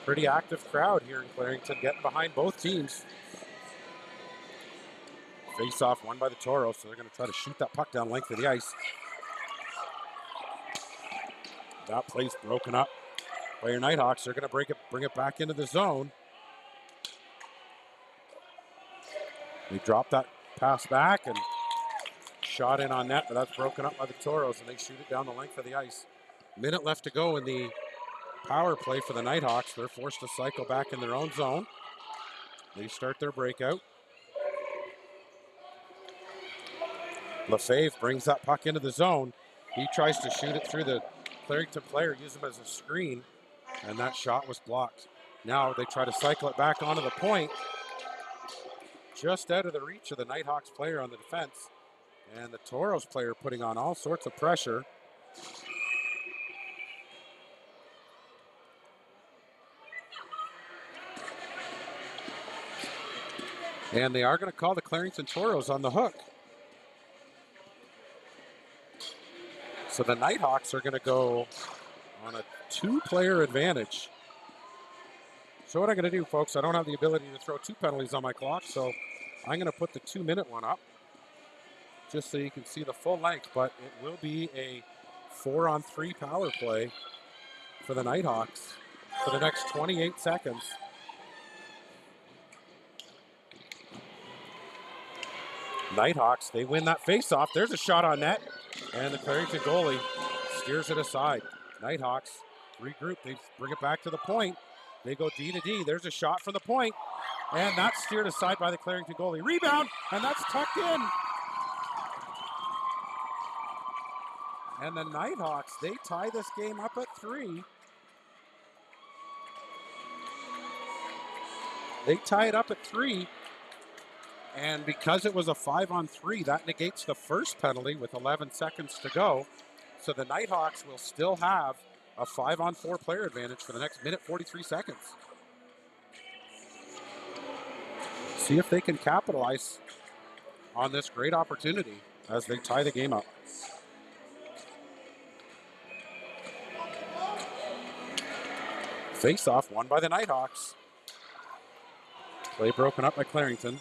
Pretty active crowd here in Clarington, getting behind both teams. Face-off won by the Toros, so they're going to try to shoot that puck down length of the ice. That play's broken up by your Nighthawks. They're going to bring it back into the zone. They drop that pass back and shot in on net, but that's broken up by the Toros, and they shoot it down the length of the ice. Minute left to go in the power play for the Nighthawks. They're forced to cycle back in their own zone. They start their breakout. Lefebvre brings that puck into the zone. He tries to shoot it through the Clarington player, use him as a screen, and that shot was blocked. Now they try to cycle it back onto the point, just out of the reach of the Nighthawks player on the defense. And the Toros player putting on all sorts of pressure. And they are going to call the Clarington Toros on the hook. So the Nighthawks are going to go on a 2-player advantage. So what I'm going to do, folks, I don't have the ability to throw 2 penalties on my clock, so I'm going to put the 2-minute one up just so you can see the full length, but it will be a 4-on-3 power play for the Nighthawks for the next 28 seconds. Nighthawks, they win that face-off. There's a shot on net, and the Clarington goalie steers it aside. Nighthawks regroup. They bring it back to the point. They go D to D. There's a shot from the point, and that's steered aside by the Clarington goalie. Rebound, and that's tucked in. And the Nighthawks, they tie this game up at 3. They tie it up at 3. And because it was a 5-on-3, that negates the first penalty with 11 seconds to go. So the Nighthawks will still have a 5-on-4 player advantage for the next minute 43 seconds. See if they can capitalize on this great opportunity as they tie the game up. Face-off won by the Nighthawks. Play broken up by Clarington.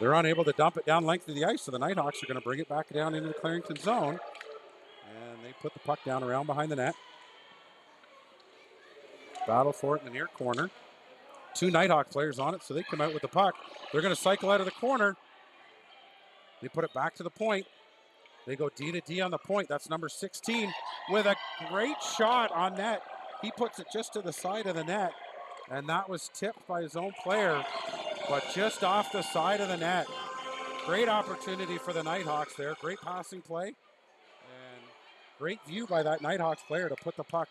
They're unable to dump it down length of the ice, so the Nighthawks are going to bring it back down into the Clarington zone. And they put the puck down around behind the net. Battle for it in the near corner. 2 Nighthawk players on it, so they come out with the puck. They're going to cycle out of the corner. They put it back to the point. They go D to D on the point. That's number 16 with a great shot on net. He puts it just to the side of the net, and that was tipped by his own player, but just off the side of the net. Great opportunity for the Nighthawks there. Great passing play. And great view by that Nighthawks player to put the puck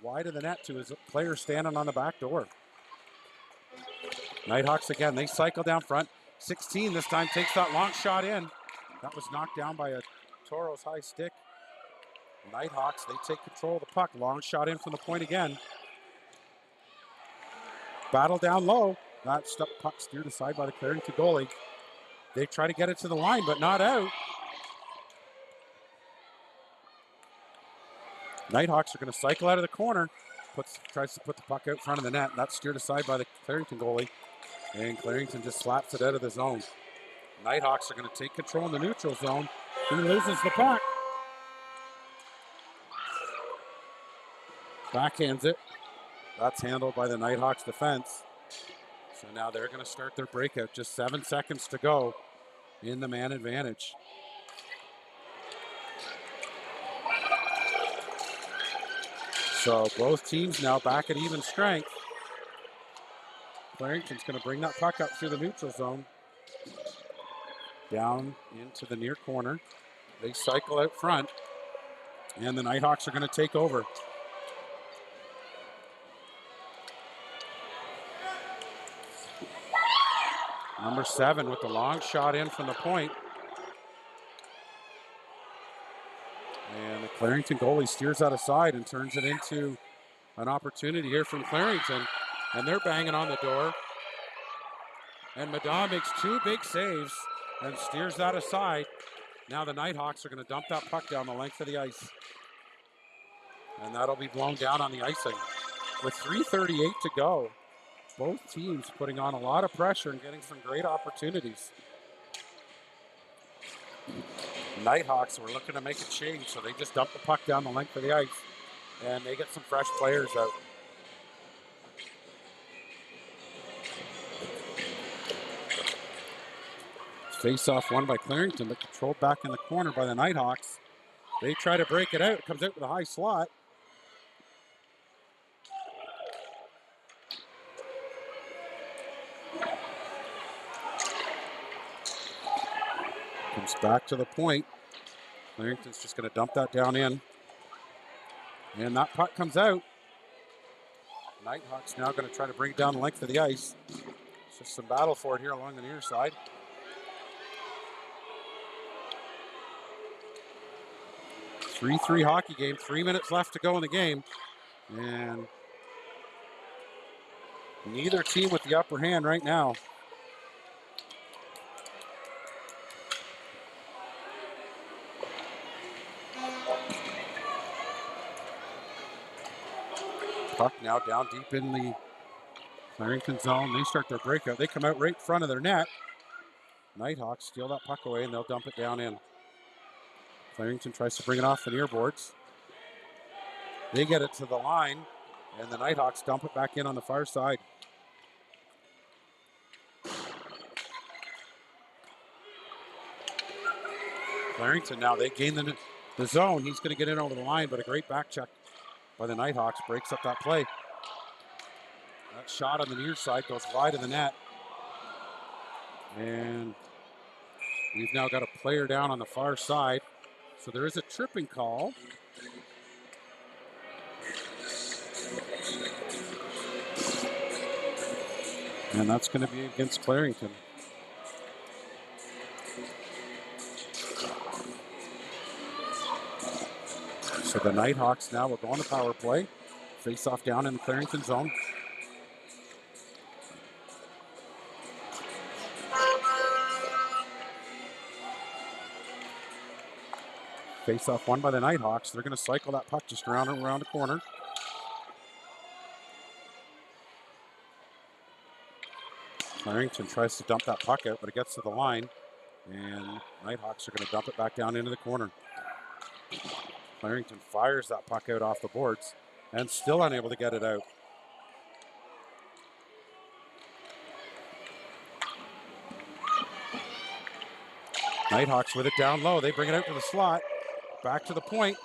wide of the net to his player standing on the back door. Nighthawks again, they cycle down front. 16 this time takes that long shot in. That was knocked down by a Toros high stick. Nighthawks, they take control of the puck. Long shot in from the point again. Battle down low. That puck steered aside by the Clarington goalie. They try to get it to the line, but not out. Nighthawks are going to cycle out of the corner. Tries to put the puck out front of the net. That's steered aside by the Clarington goalie. And Clarington just slaps it out of the zone. Nighthawks are going to take control in the neutral zone. He loses the puck. Backhands it. That's handled by the Nighthawks defense. So now they're going to start their breakout. Just 7 seconds to go in the man advantage. So both teams now back at even strength. Clarington's going to bring that puck up through the neutral zone. Down into the near corner. They cycle out front. And the Nighthawks are going to take over. Number 7 with the long shot in from the point. Clarington goalie steers that aside and turns it into an opportunity here from Clarington. And they're banging on the door. And Madame makes 2 big saves and steers that aside. Now the Nighthawks are going to dump that puck down the length of the ice. And that'll be blown down on the icing. With 3:38 to go, both teams putting on a lot of pressure and getting some great opportunities. Nighthawks were looking to make a change, so they just dump the puck down the length of the ice. And they get some fresh players out. Face-off won by Clarington, but controlled back in the corner by the Nighthawks. They try to break it out. It comes out with a high slot. Comes back to the point. Clarington's just going to dump that down in. And that puck comes out. Nighthawks now going to try to bring it down the length of the ice. It's just some battle for it here along the near side. 3-3 hockey game, 3 minutes left to go in the game. And neither team with the upper hand right now. Puck now down deep in the Clarington zone. They start their breakout. They come out right in front of their net. Nighthawks steal that puck away and they'll dump it down in. Clarington tries to bring it off the near boards. They get it to the line, and the Nighthawks dump it back in on the far side. Clarington now, they gain the zone. He's going to get in over the line, but a great back check by the Nighthawks breaks up that play. That shot on the near side goes wide of the net. And we've now got a player down on the far side. So there is a tripping call. And that's going to be against Clarington. So the Nighthawks now will go on the power play. Face off down in the Clarington zone. Face off won by the Nighthawks. They're going to cycle that puck just around and around the corner. Clarington tries to dump that puck out, but it gets to the line. And Nighthawks are going to dump it back down into the corner. Clarington fires that puck out off the boards and still unable to get it out. Nighthawks with it down low. They bring it out to the slot. Back to the point.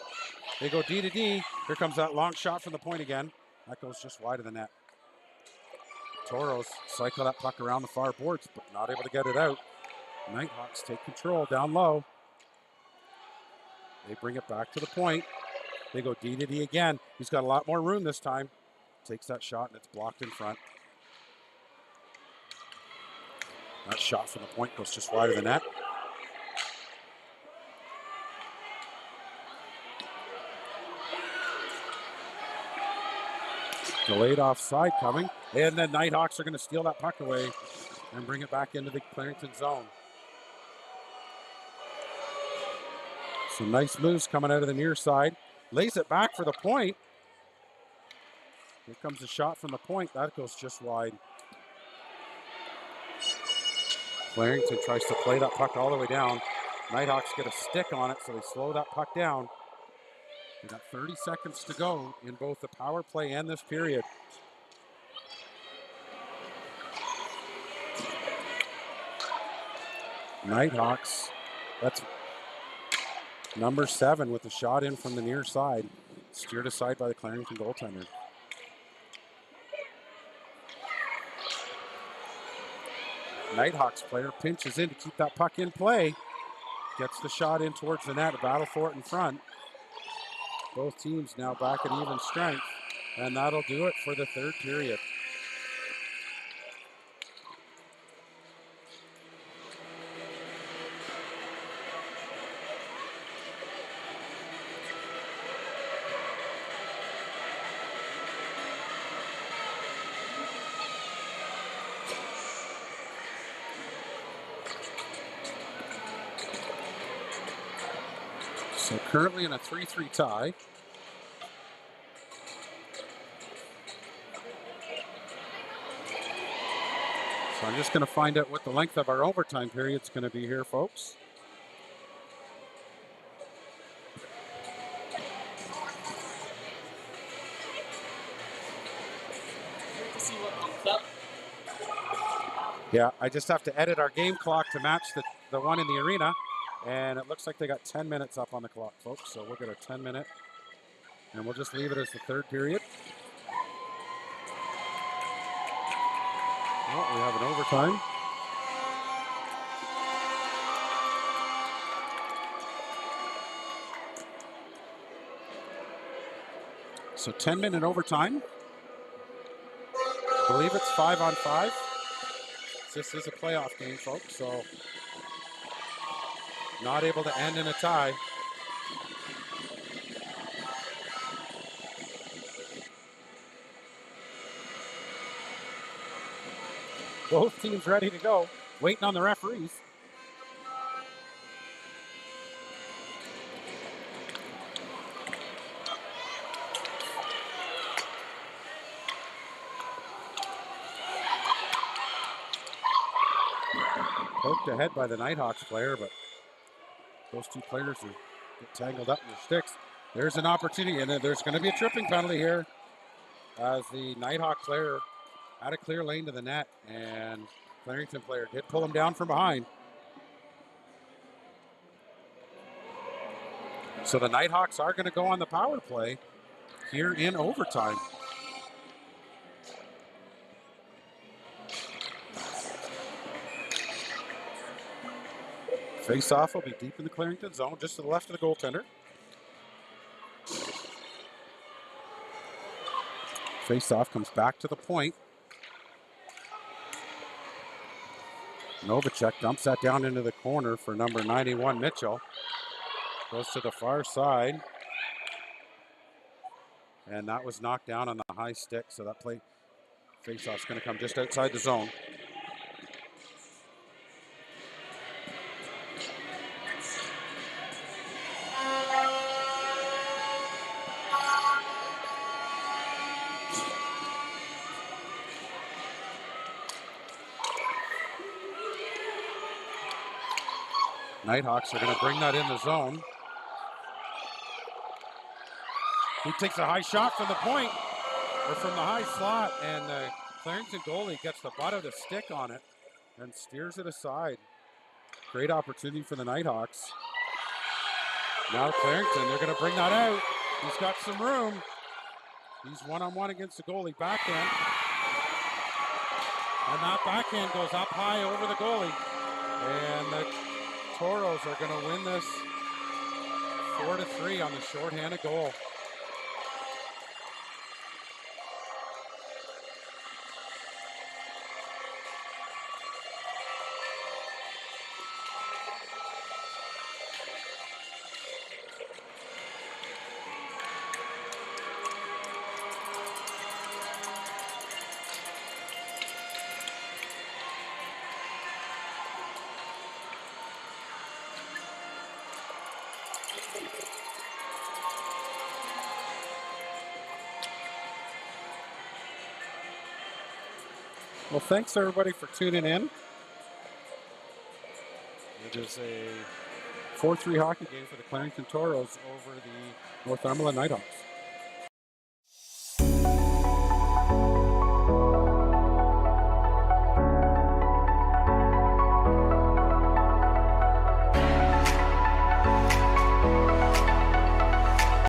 They go D to D. Here comes that long shot from the point again. That goes just wide of the net. Toros cycle that puck around the far boards, but not able to get it out. Nighthawks take control down low. They bring it back to the point. They go D to D again. He's got a lot more room this time. Takes that shot and it's blocked in front. That shot from the point goes just wide of the net. Delayed offside coming. And the Nighthawks are going to steal that puck away and bring it back into the Clarington zone. Some nice moves coming out of the near side. Lays it back for the point. Here comes a shot from the point. That goes just wide. Clarington tries to play that puck all the way down. Nighthawks get a stick on it, so they slow that puck down. We've got 30 seconds to go in both the power play and this period. Nighthawks, that's number 7 with the shot in from the near side. Steered aside by the Clarington goaltender. Nighthawks player pinches in to keep that puck in play. Gets the shot in towards the net, a battle for it in front. Both teams now back at even strength, and that'll do it for the third period. So currently in a 3-3 tie. So I'm just going to find out what the length of our overtime period is going to be here, folks. Yeah, I just have to edit our game clock to match the one in the arena. And it looks like they got 10 minutes up on the clock, folks. So we'll get a 10-minute. And we'll just leave it as the third period. Well, we have an overtime. So 10-minute overtime. I believe it's 5-on-5. This is a playoff game, folks, so not able to end in a tie. Both teams ready to go, waiting on the referees. Poked ahead by the Nighthawks player, but those two players are get tangled up in their sticks. There's an opportunity, and there's going to be a tripping penalty here as the Nighthawk player had a clear lane to the net, and Clarington player did pull him down from behind. So the Nighthawks are going to go on the power play here in overtime. Face-off will be deep in the Clarington zone, just to the left of the goaltender. Face-off comes back to the point. Novacek dumps that down into the corner for number 91, Mitchell. Goes to the far side. And that was knocked down on the high stick, so that play face-off's going to come just outside the zone. Nighthawks are going to bring that in the zone. He takes a high shot from the point, or from the high slot, and the Clarington goalie gets the butt of the stick on it and steers it aside. Great opportunity for the Nighthawks. Now Clarington, they're going to bring that out. He's got some room. He's one-on-one against the goalie. Backhand. And that backhand goes up high over the goalie. And the Toros are going to win this 4-3 on the shorthanded goal. Well, thanks everybody for tuning in. It is a 4-3 hockey game for the Clarington Toros over the Northumberland Nighthawks.